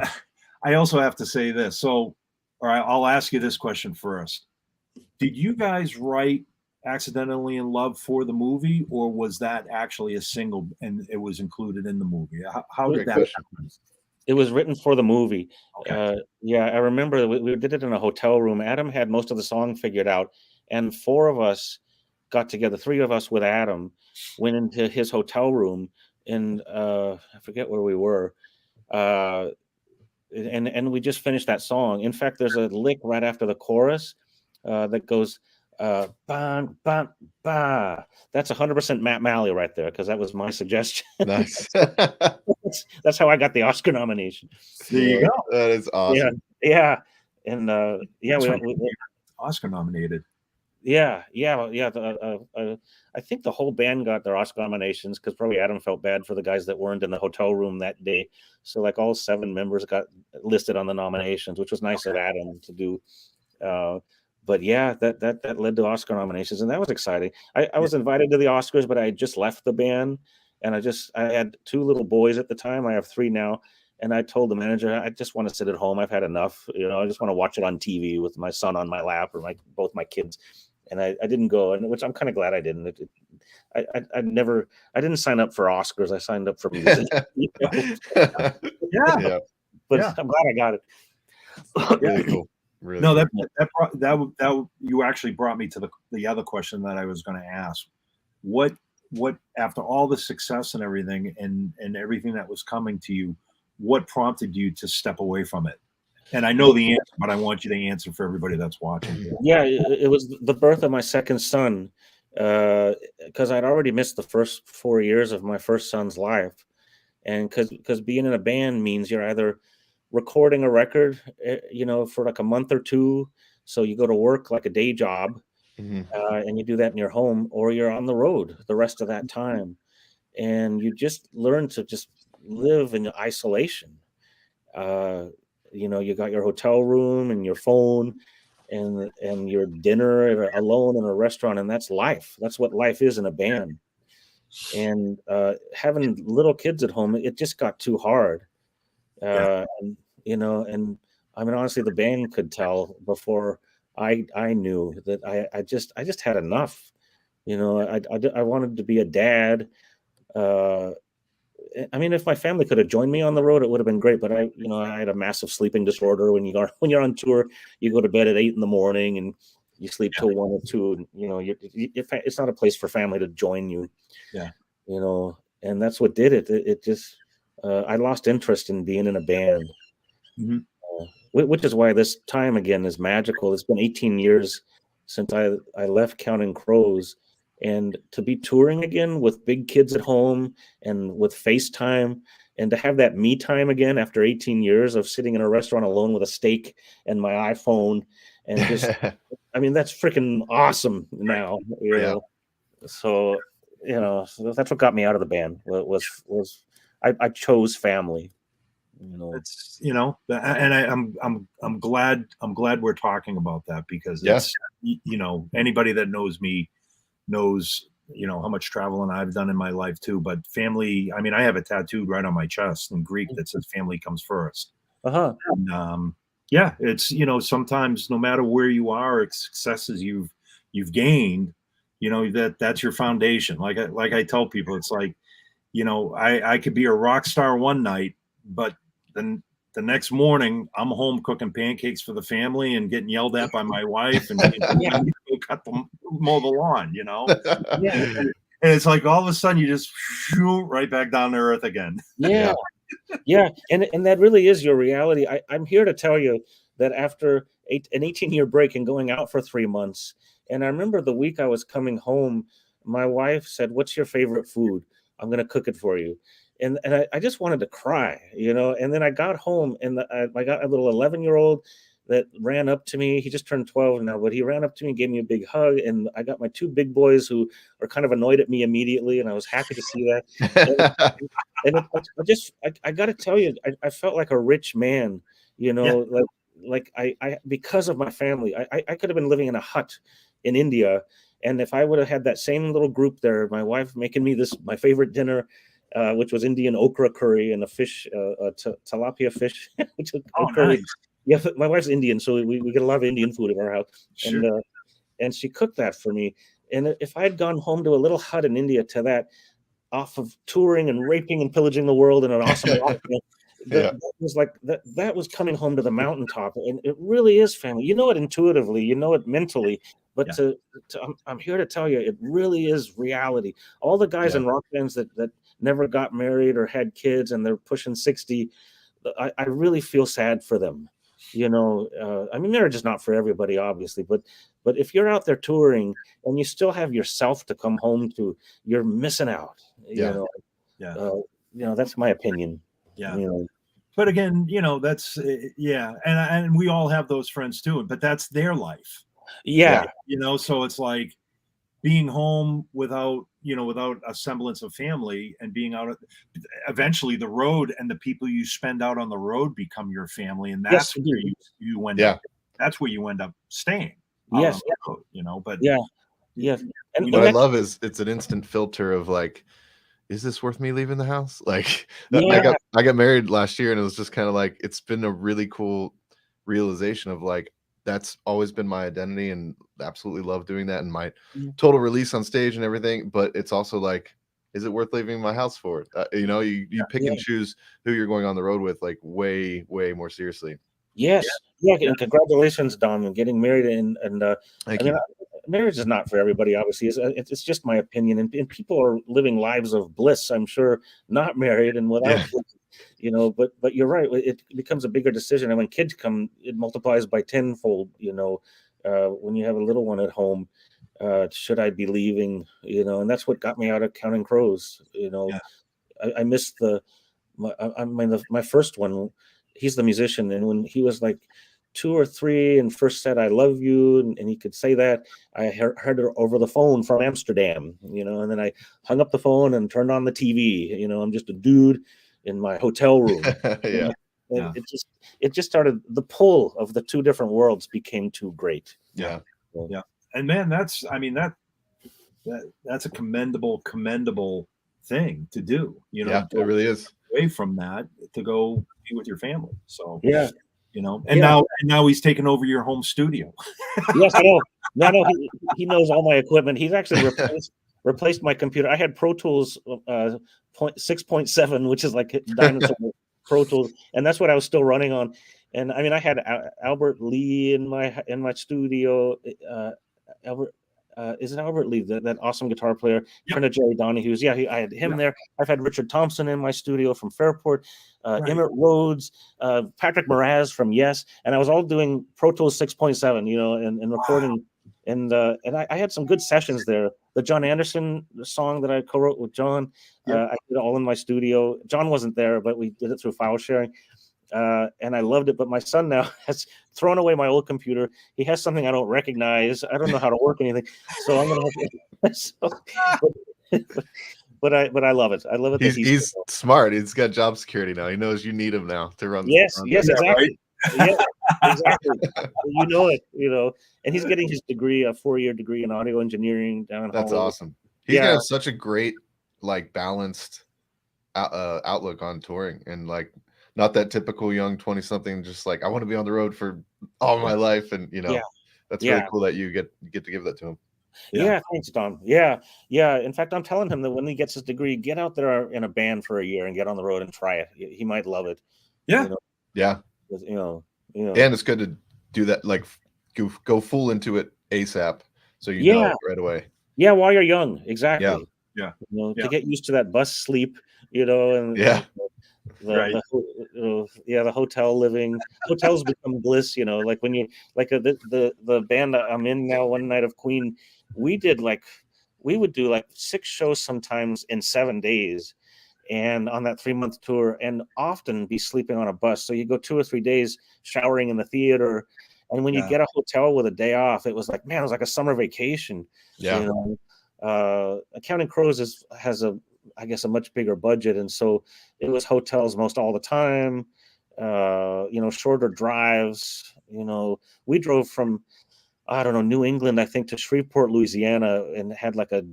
I also have to say this. So, all right, I'll ask you this question first. Did you guys write Accidentally in Love for the movie, or was that actually a single and it was included in the movie? How did that happen? It was written for the movie. Okay. I remember we did it in a hotel room. Adam had most of the song figured out, and 4 of us got together. 3 of us with Adam went into his hotel room, and I forget where we were. And we just finished that song. In fact, there's a lick right after the chorus that goes, bang, bang, bah. That's 100% Matt Malley right there, because that was my suggestion. Nice. That's how I got the Oscar nomination. There you go. That is awesome. Yeah. And we Oscar nominated. Yeah. I think the whole band got their Oscar nominations because probably Adam felt bad for the guys that weren't in the hotel room that day. So like all 7 members got listed on the nominations, which was nice of Adam to do. But yeah, that led to Oscar nominations, and that was exciting. I was invited to the Oscars, but I had just left the band, and I had 2 little boys at the time. I have 3 now, And I told the manager, I just want to sit at home. I've had enough. I just want to watch it on TV with my son on my lap or both my kids. And I didn't go, and which I'm kind of glad I didn't. I didn't sign up for Oscars. I signed up for music. Yeah. But Yeah. I'm glad I got it. Really cool. Really no, cool. that you actually brought me to the other question that I was going to ask. What after all the success and everything and everything that was coming to you, what prompted you to step away from it? And I know the answer, but I want you to answer for everybody that's watching. Yeah, it was the birth of my second son, because I'd already missed the first 4 years of my first son's life, and because being in a band means you're either recording a record, for like a month or two, so you go to work like a day job, and you do that in your home, or you're on the road the rest of that time, and you just learn to just live in isolation. You got your hotel room and your phone and your dinner alone in a restaurant, and that's life. That's what life is in a band. And having little kids at home, it just got too hard. And I mean, honestly, the band could tell before I knew that I just had enough. I wanted to be a dad. I mean, if my family could have joined me on the road, it would have been great. But I had a massive sleeping disorder. When you're on tour, you go to bed at 8 a.m. and you sleep till 1 or 2. And, it's not a place for family to join you. Yeah. And that's what did it. It just I lost interest in being in a band, which is why this time again is magical. It's been 18 years since I left Counting Crows. And to be touring again with big kids at home and with FaceTime, and to have that me time again after 18 years of sitting in a restaurant alone with a steak and my iPhone, and just, I mean, that's freaking awesome now. So that's what got me out of the band. Was I chose family. It's and I'm glad we're talking about that, because it's anybody that knows me knows how much traveling I've done in my life too. But family, I mean, I have a tattoo right on my chest in Greek that says family comes first. And, it's sometimes no matter where you are, successes you've gained, that's your foundation. Like I tell people, it's like, I could be a rock star one night, but then the next morning I'm home cooking pancakes for the family and getting yelled at by my wife and mow the lawn, and it's like all of a sudden you just shoot right back down to earth again. And that really is your reality. I'm here to tell you that after an 18-year break and going out for 3 months, and I remember the week I was coming home, my wife said, "What's your favorite food? I'm going to cook it for you." And I just wanted to cry, and then I got home and I got a little 11-year-old that ran up to me. He just turned 12 now, but he ran up to me and gave me a big hug. And I got my 2 big boys who are kind of annoyed at me immediately. And I was happy to see that. I got to tell you, I felt like a rich man, like I because of my family. I could have been living in a hut in India. And if I would have had that same little group there, my wife making me my favorite dinner, which was Indian okra curry and a fish, tilapia fish, which is curry. Nice. Yeah, my wife's Indian, so we get a lot of Indian food in our house. Sure. And she cooked that for me. And if I had gone home to a little hut in India to that, off of touring and raping and pillaging the world in an awesome life, that was like that was coming home to the mountaintop. And it really is family. You know it intuitively, you know it mentally. But I'm here to tell you, it really is reality. All the guys in rock bands that never got married or had kids and they're pushing 60, I really feel sad for them. I mean, marriage is not for everybody, obviously, but if you're out there touring and you still have yourself to come home to, you're missing out. That's my opinion. But again, that's and we all have those friends too, but that's their life. So it's like being home without a semblance of family, and being out eventually the road, and the people you spend out on the road become your family, and that's where you end up. That's where you end up staying. And what I love is it's an instant filter of like, is this worth me leaving the house? Like Yeah. I got married last year, and it was just kind of like, it's been a really cool realization of like, that's always been my identity, and absolutely love doing that, and my total release on stage and everything. But it's also like, is it worth leaving my house for? You know, you pick and choose who you're going on the road with, like way more seriously. Yes. Yeah. And congratulations, Don, on getting married. And Thank I mean, you. marriage is not for everybody, obviously. It's just my opinion. And people are living lives of bliss, I'm sure, not married and without kids, you know. But you're right. It becomes a bigger decision. And when kids come, it multiplies by tenfold, you know, when you have a little one at home. Should I be leaving? You know, and that's what got me out of Counting Crows. You know, I missed my first one. He's the musician, and when he was like 2 or 3 and first said "I love you," and he could say that, I heard it over the phone from Amsterdam, you know, and then I hung up the phone and turned on the TV. You know, I'm just a dude in my hotel room. Yeah. And it just started, the pull of the two different worlds became too great. Yeah. And man, that's a commendable thing to do. You know, Yeah, it really is. Away from that to go be with your family. So yeah, you know, and now he's taken over your home studio. yes, I know. No, he knows all my equipment. He's actually replaced my computer. I had Pro Tools 6.7, which is like dinosaur Pro Tools, and that's what I was still running on. And I mean, I had Albert Lee in my studio. Albert. Is it Albert Lee, that awesome guitar player, friend of Jerry Donahue's? Yeah, I had him there. I've had Richard Thompson in my studio from Fairport, Emmett Rhodes, Patrick Moraz from Yes, and I was all doing Pro Tools 6.7, you know, and recording, and I had some good sessions there. The John Anderson song that I co-wrote with John, I did it all in my studio. John wasn't there, but we did it through file sharing. And I loved it, but my son now has thrown away my old computer. He has something I don't recognize. I don't know how to work anything, so I'm gonna have to. But I love it. I love it. He's smart. He's got job security now. He knows you need him now to run. Yes, exactly. Right? Yeah, exactly. You know it. You know, and he's getting his degree, a 4-year degree in audio engineering down in That's Hollywood. awesome. He's gonna have such a great, like, balanced outlook on touring, and like, not that typical young 20-something, just like, I want to be on the road for all my life. And you know, that's really cool that you get to give that to him. Yeah, thanks, Don. Yeah. In fact, I'm telling him that when he gets his degree, get out there in a band for a year and get on the road and try it. He might love it. Yeah. You know? Yeah. You know. And it's good to do that, like go full into it ASAP, so you know right away. Yeah, while you're young, exactly. Yeah. You know, to get used to that bus sleep, you know, and the hotel living. Hotels become bliss, you know, like when you like the band I'm in now, One Night of Queen, we would do like 6 shows sometimes in 7 days, and on that 3-month tour, and often be sleeping on a bus. So you go 2 or 3 days showering in the theater, and when you get a hotel with a day off, it was like, man, it was like a summer vacation. You know, Counting Crows has I guess a much bigger budget, and so it was hotels most all the time. You know, shorter drives. You know, we drove from, I don't know, New England, I think, to Shreveport, Louisiana, and had like a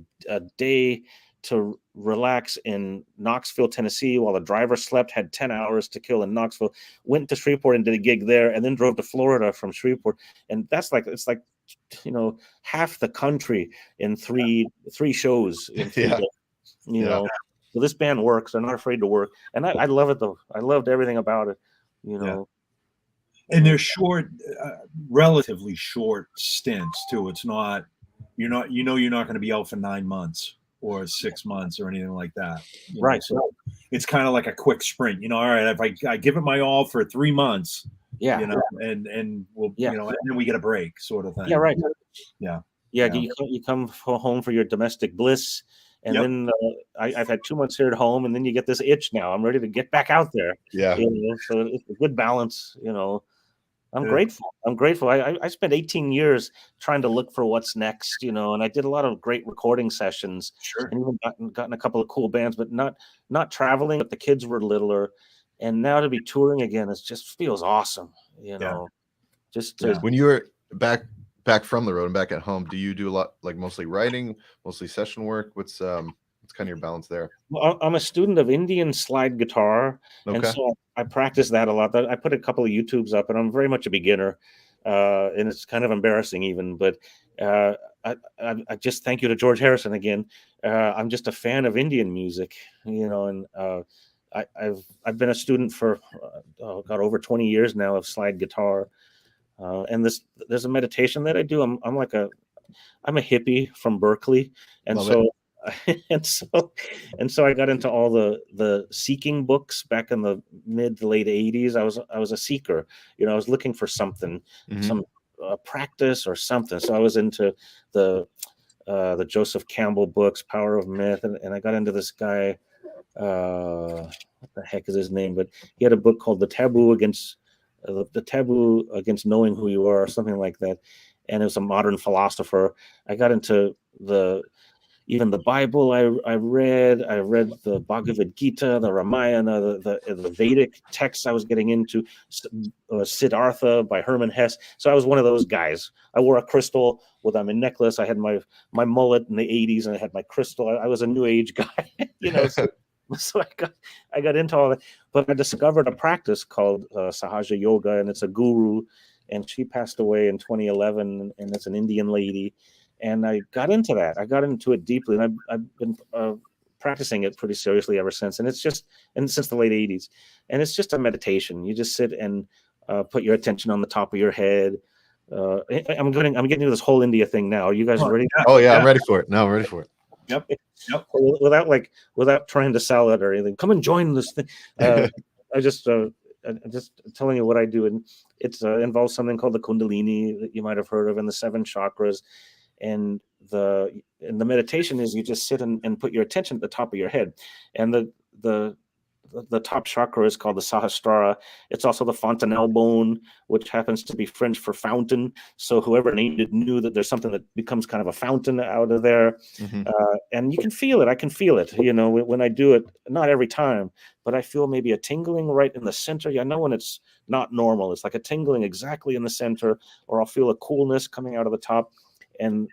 day to relax in Knoxville, Tennessee, while the driver slept, had 10 hours to kill in Knoxville, went to Shreveport and did a gig there, and then drove to Florida from Shreveport. And that's like, it's like, you know, half the country in three shows in 3 days, you know. So this band works. They're not afraid to work. And I love it, though. I loved everything about it, you know. And they're short, relatively short stints too. It's not, you're not going to be out for 9 months or 6 months or anything like that. Right. So it's kind of like a quick sprint. You know, all right, if I give it my all for 3 months, you know, and we'll, you know, and then we get a break, sort of thing. Yeah, right. Yeah. You come home for your domestic bliss. And then I've had 2 months here at home, and then you get this itch now. I'm ready to get back out there. Yeah. You know, so it's a good balance, you know. I'm grateful. I spent 18 years trying to look for what's next, you know, and I did a lot of great recording sessions, and even gotten a couple of cool bands, but not traveling. But the kids were littler, and now to be touring again, it just feels awesome, you know. When you were back from the road and back at home, do you do a lot, like mostly writing, mostly session work? What's What's kind of your balance there? Well, I'm a student of Indian slide guitar, and Okay. so I practice that a lot. I put a couple of YouTubes up, and I'm very much a beginner, and it's kind of embarrassing even. But uh, I just thank you to George Harrison again. I'm just a fan of Indian music, and I've been a student for over 20 years now of slide guitar, and there's a meditation that I do. I'm a hippie from Berkeley, and Love so and so I got into all the seeking books back in the mid to late 80s. I was a seeker. I was looking for something, Mhm. some practice or something. So I was into the Joseph Campbell books, Power of Myth, and I got into this guy. What the heck is his name? But he had a book called the Taboo Against Knowing Who You Are, or something like that. And it was a modern philosopher. I got into even the Bible. I read the Bhagavad Gita, the Ramayana, the Vedic texts. I was getting into Siddhartha by Hermann Hesse. So I was one of those guys. I wore a crystal with my necklace. I had my mullet in the 80s, and I had my crystal. I was a new age guy, So I got into all that. But I discovered a practice called Sahaja Yoga, and it's a guru, and she passed away in 2011, and it's an Indian lady. And I got into that. I got into it deeply, and I've been practicing it pretty seriously ever since. And since the late 80s. And it's just a meditation. You just sit and put your attention on the top of your head. I'm getting to this whole India thing now. Are you guys ready? Oh yeah, I'm ready for it. No, I'm ready for it. Yep. Without trying to sell it or anything. Come and join this thing. I'm just telling you what I do, and it involves something called the Kundalini that you might have heard of, and the 7 chakras. And the meditation is you just sit and put your attention at the top of your head, and the top chakra is called the Sahasrara. It's also the fontanelle bone, which happens to be French for fountain. So whoever named it knew that there's something that becomes kind of a fountain out of there. Mhm. And you can feel it. I can feel it, when I do it, not every time, but I feel maybe a tingling right in the center. I know when it's not normal. It's like a tingling exactly in the center, or I'll feel a coolness coming out of the top. And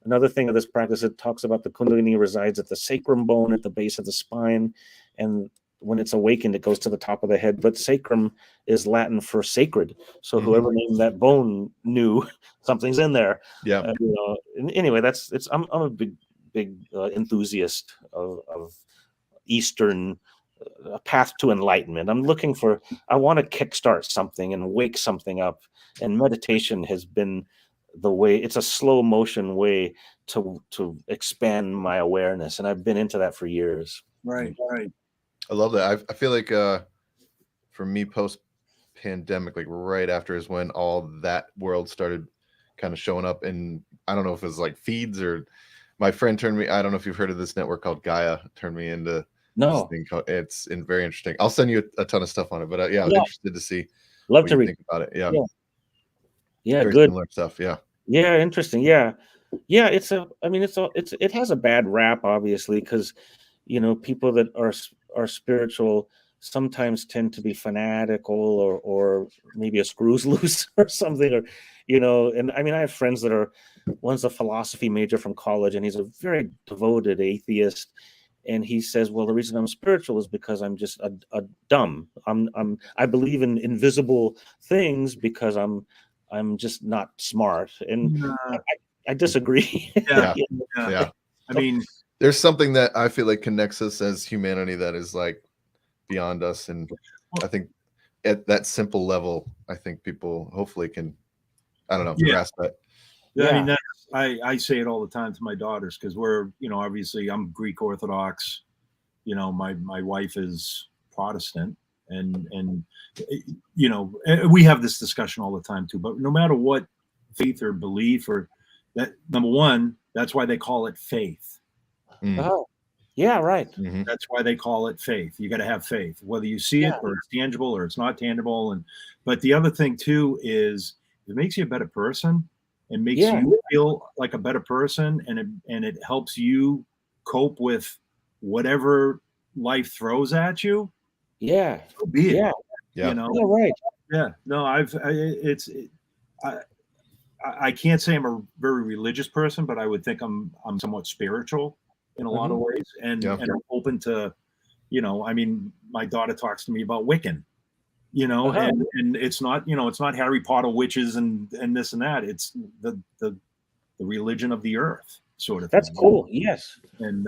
another thing of this practice, it talks about the Kundalini resides at the sacrum bone at the base of the spine, and when it's awakened, it goes to the top of the head. But sacrum is Latin for sacred, so whoever named that bone knew something's in there. Yeah. Anyway, I'm a big enthusiast of Eastern path to enlightenment. I want to kickstart something and wake something up, and meditation has been the way. It's a slow motion way to expand my awareness, and I've been into that for years. Right. I love that. I feel like for me, post pandemic, like right after is when all that world started kind of showing up, and I don't know if it was like feeds or my friend turned me. I don't know if you've heard of this network called Gaia. Turned me into this thing it's very interesting. I'll send you a ton of stuff on it, but I'm interested to see Love what to you read think about it. Yeah, very good similar stuff. Yeah, interesting. Yeah, it has a bad rap, obviously, because people that are spiritual sometimes tend to be fanatical, or maybe a screws loose or something, or and I have friends that are, one's a philosophy major from college, and he's a very devoted atheist. And he says, well, the reason I'm spiritual is because I'm just a dumb. I believe in invisible things because I'm just not smart. And I disagree. Yeah. I mean, there's something that I feel like connects us as humanity that is like beyond us, and I think at that simple level, I think people hopefully can, I don't know, grasp that. I mean, I say it all the time to my daughters, because we're, obviously I'm Greek Orthodox, my wife is Protestant, and we have this discussion all the time too, but no matter what faith or belief, or that, number one, that's why they call it faith. Oh, yeah, right. Mm-hmm. That's why they call it faith. You got to have faith, whether you see it or it's tangible or it's not tangible. But the other thing too is it makes you a better person, and makes you feel like a better person, and it helps you cope with whatever life throws at you. Yeah. So be it. Yeah. Yeah. Right. Yeah. No, I can't say I'm a very religious person, but I would think I'm somewhat spiritual in a lot of ways, and Yeah. and I'm open to, I mean, my daughter talks to me about Wiccan, and it's not, it's not Harry Potter witches and this and that. It's the religion of the earth sort of thing. That's cool. Yes. And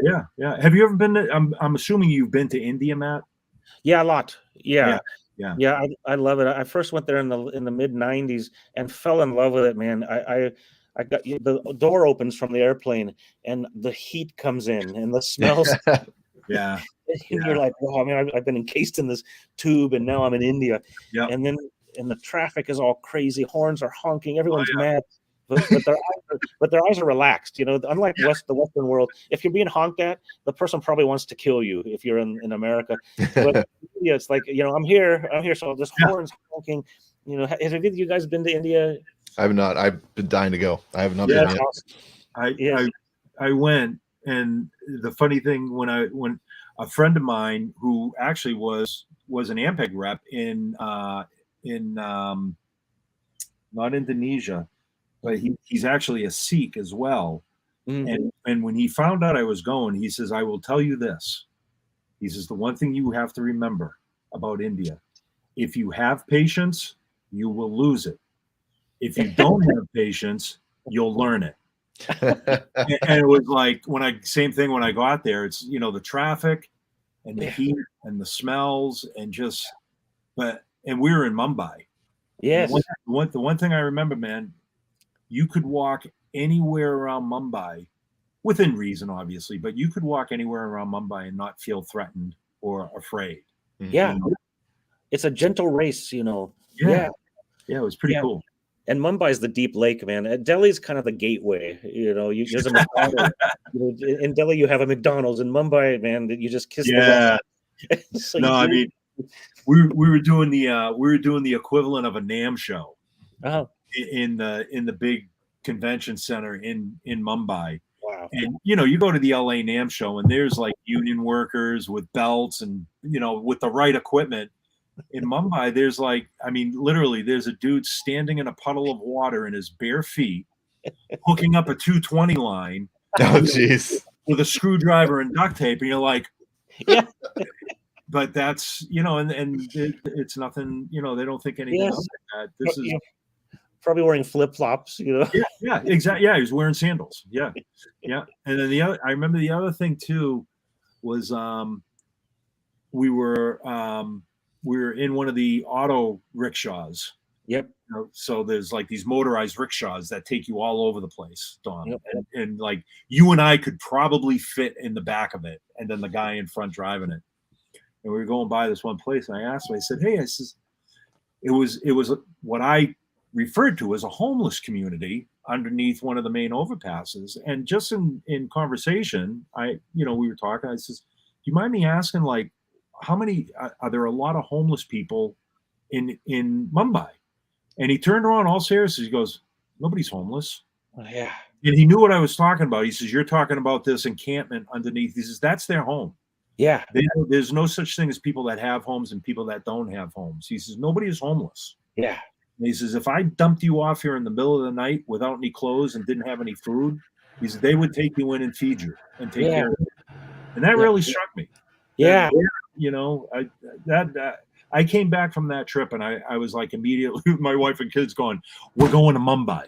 Yeah. yeah. Have you ever been to? I'm assuming you've been to India, Matt. Yeah, a lot. Yeah. Yeah. I love it. I first went there in the mid '90s and fell in love with it, man. I got the door opens from the airplane and the heat comes in and the smells. Yeah. And you're like, wow, man, I've been encased in this tube and now I'm in India. Yeah. And the traffic is all crazy. Horns are honking. Everyone's Oh, yeah. mad. But their eyes are relaxed. Unlike the Western world, if you're being honked at, the person probably wants to kill you if you're in America. But India, it's like, I'm here. So this horns honking. Have any of you guys been to India? I have not. I've been dying to go. I have not been yet. I went, and the funny thing, when a friend of mine who actually was an Ampeg rep in not Indonesia, but he's actually a Sikh as well. And when he found out I was going, he says, I will tell you this. He says, the one thing you have to remember about India, if you have patience, you will lose it. If you don't have patience, you'll learn it. And it was like, same thing when I got there, it's, the traffic and the heat and the smells and and we were in Mumbai. Yes. The one thing I remember, man, you could walk anywhere around Mumbai, within reason, obviously, but you could walk anywhere around Mumbai and not feel threatened or afraid. Yeah. It's a gentle race, Yeah, it was pretty cool. And Mumbai is the deep lake, man. Delhi's kind of the gateway. There's a McDonald's. In Delhi, you have a McDonald's. In Mumbai, man, that you just kiss. Yeah. So no, I mean, we were doing the equivalent of a NAMM show in the big convention center in Mumbai. Wow. And you go to the LA NAMM show, and there's like union workers with belts and with the right equipment. In Mumbai, there's literally there's a dude standing in a puddle of water in his bare feet, hooking up a 220 line. Oh, jeez. With a screwdriver and duct tape, and you're like, yeah. But that's and it's nothing. They don't think anything of that. This is probably wearing flip flops. Yeah, exactly. Yeah, he was wearing sandals. Yeah. And then I remember the other thing too was we were in one of the auto rickshaws. Yep. So there's like these motorized rickshaws that take you all over the place, Don. Yep. And like you and I could probably fit in the back of it, and then the guy in front driving it. And we were going by this one place, and I asked him, I said, hey, it was what I referred to as a homeless community underneath one of the main overpasses. And just in conversation, we were talking, I says, do you mind me asking, like, how many are there a lot of homeless people in Mumbai? And he turned around all serious. He goes, nobody's homeless. Oh, yeah. And he knew what I was talking about. He says, you're talking about this encampment underneath. He says, that's their home. Yeah. There's no such thing as people that have homes and people that don't have homes. He says, nobody is homeless. Yeah. And he says, if I dumped you off here in the middle of the night without any clothes and didn't have any food, he said, they would take you in and feed you and take care of you. And that really struck me. Yeah. I came back from that trip, and I was like immediately with my wife and kids going, we're going to Mumbai.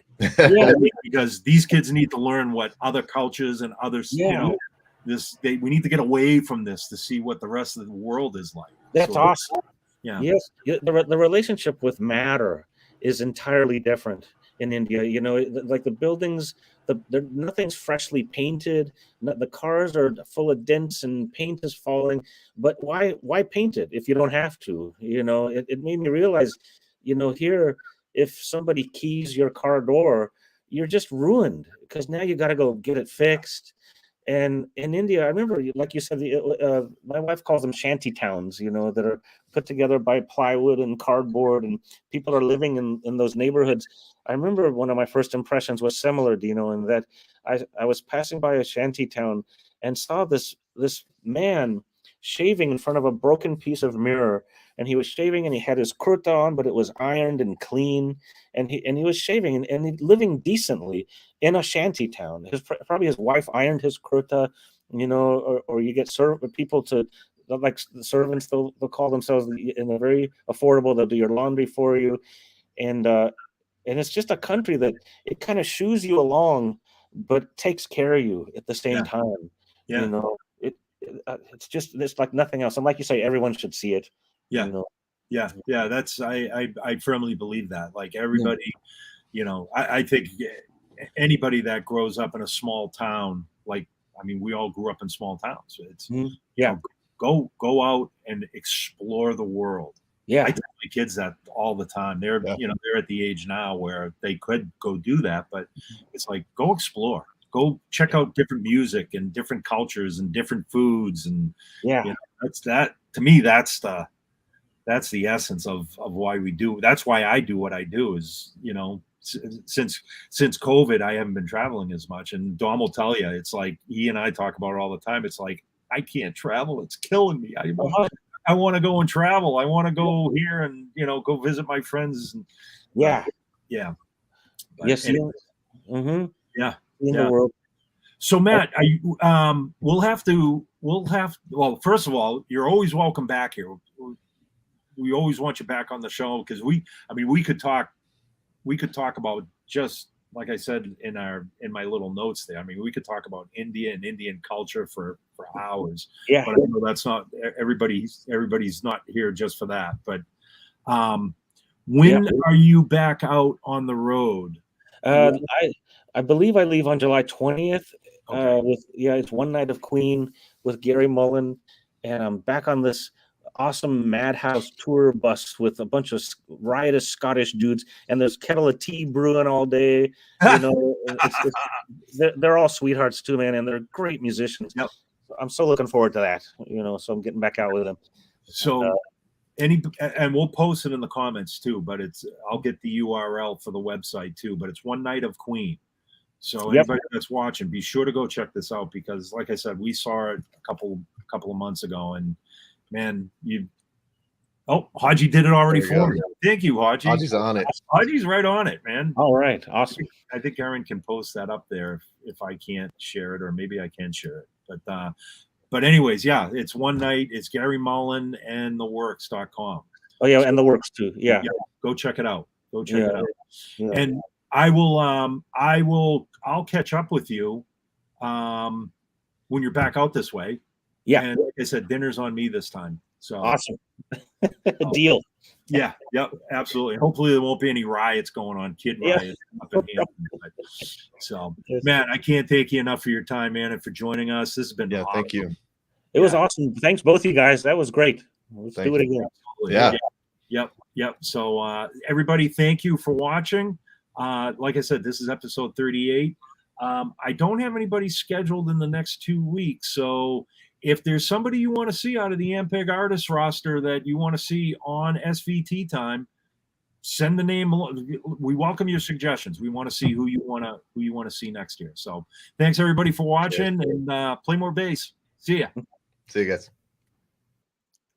Because these kids need to learn what other cultures and others, we need to get away from this to see what the rest of the world is like. That's awesome. Yeah. Yes. The relationship with matter is entirely different in India. Like the buildings, nothing's freshly painted. The cars are full of dents and paint is falling. But why paint it if you don't have to? It made me realize, here, if somebody keys your car door, you're just ruined because now you got to go get it fixed. And in India, I remember, like you said, my wife calls them shanty towns, that are put together by plywood and cardboard, and people are living in those neighborhoods. I remember one of my first impressions was similar, Dino, in that I was passing by a shanty town and saw this man shaving in front of a broken piece of mirror, and he was shaving, and he had his kurta on, but it was ironed and clean, and he was shaving and living decently in a shanty town. Probably his wife ironed his kurta, or you get people to, like the servants, they'll call themselves, in a very affordable, they'll do your laundry for you, and it's just a country that it kind of shoos you along, but takes care of you at the same time. Yeah. It's like nothing else. And like you say, everyone should see it. Yeah. That's I firmly believe that. Like everybody, I think anybody that grows up in a small town, we all grew up in small towns. It's go out and explore the world. Yeah, I tell my kids that all the time. They're they're at the age now where they could go do that, but it's like, go explore, go check out different music and different cultures and different foods, and that's that. To me, that's the essence of why we do. That's why I do what I do. Is since COVID, I haven't been traveling as much, and Dom will tell you, it's like he and I talk about it all the time. It's like, I can't travel. It's killing me. I want to go and travel. I want to go here and go visit my friends. And, But anyway. In the world. So Matt, we'll have. Well, first of all, you're always welcome back here. We always want you back on the show because we could talk about, just like I said in my little notes there. I mean, we could talk about India and Indian culture for hours. Yeah. But I know that's not everybody's not here just for that. But when are you back out on the road? I believe I leave on July 20th. Okay. It's one night of Queen with Gary Mullen, and I'm back on this awesome Madhouse tour bus with a bunch of riotous Scottish dudes, and there's kettle of tea brewing all day. They're all sweethearts too, man, and they're great musicians. Yep. I'm so looking forward to that. So I'm getting back out with them. So and we'll post it in the comments too, but I'll get the URL for the website too, but it's one night of Queen. So anybody that's watching, be sure to go check this out, because like I said, we saw it a couple of months ago, and man, Haji did it already for me. Thank you, Haji. Haji's on it. Haji's right on it, man. All right, awesome. I think Aaron can post that up there if I can't share it, or maybe I can share it. But anyways, it's one night. It's Gary Mullen and theworks.com. Oh yeah, and the works too. Yeah. Go check it out. Go check it out. Yeah. And I'll catch up with you when you're back out this way. Yeah. And like I said, dinner's on me this time. So awesome. Deal. Yeah, absolutely. Hopefully there won't be any riots going on, riots up in Hampton. So, man, I can't thank you enough for your time, man, and for joining us. This has been awesome. Thank you. It was awesome. Thanks, both of you guys. That was great. Let's do it again. Yeah. Yep. So, everybody, thank you for watching. Like I said, this is episode 38. I don't have anybody scheduled in the next 2 weeks, so if there's somebody you want to see out of the Ampeg artist roster that you want to see on SVT time, send the name. We welcome your suggestions. We want to see who you want to see next year. So thanks everybody for watching, and play more bass. See ya. See you guys.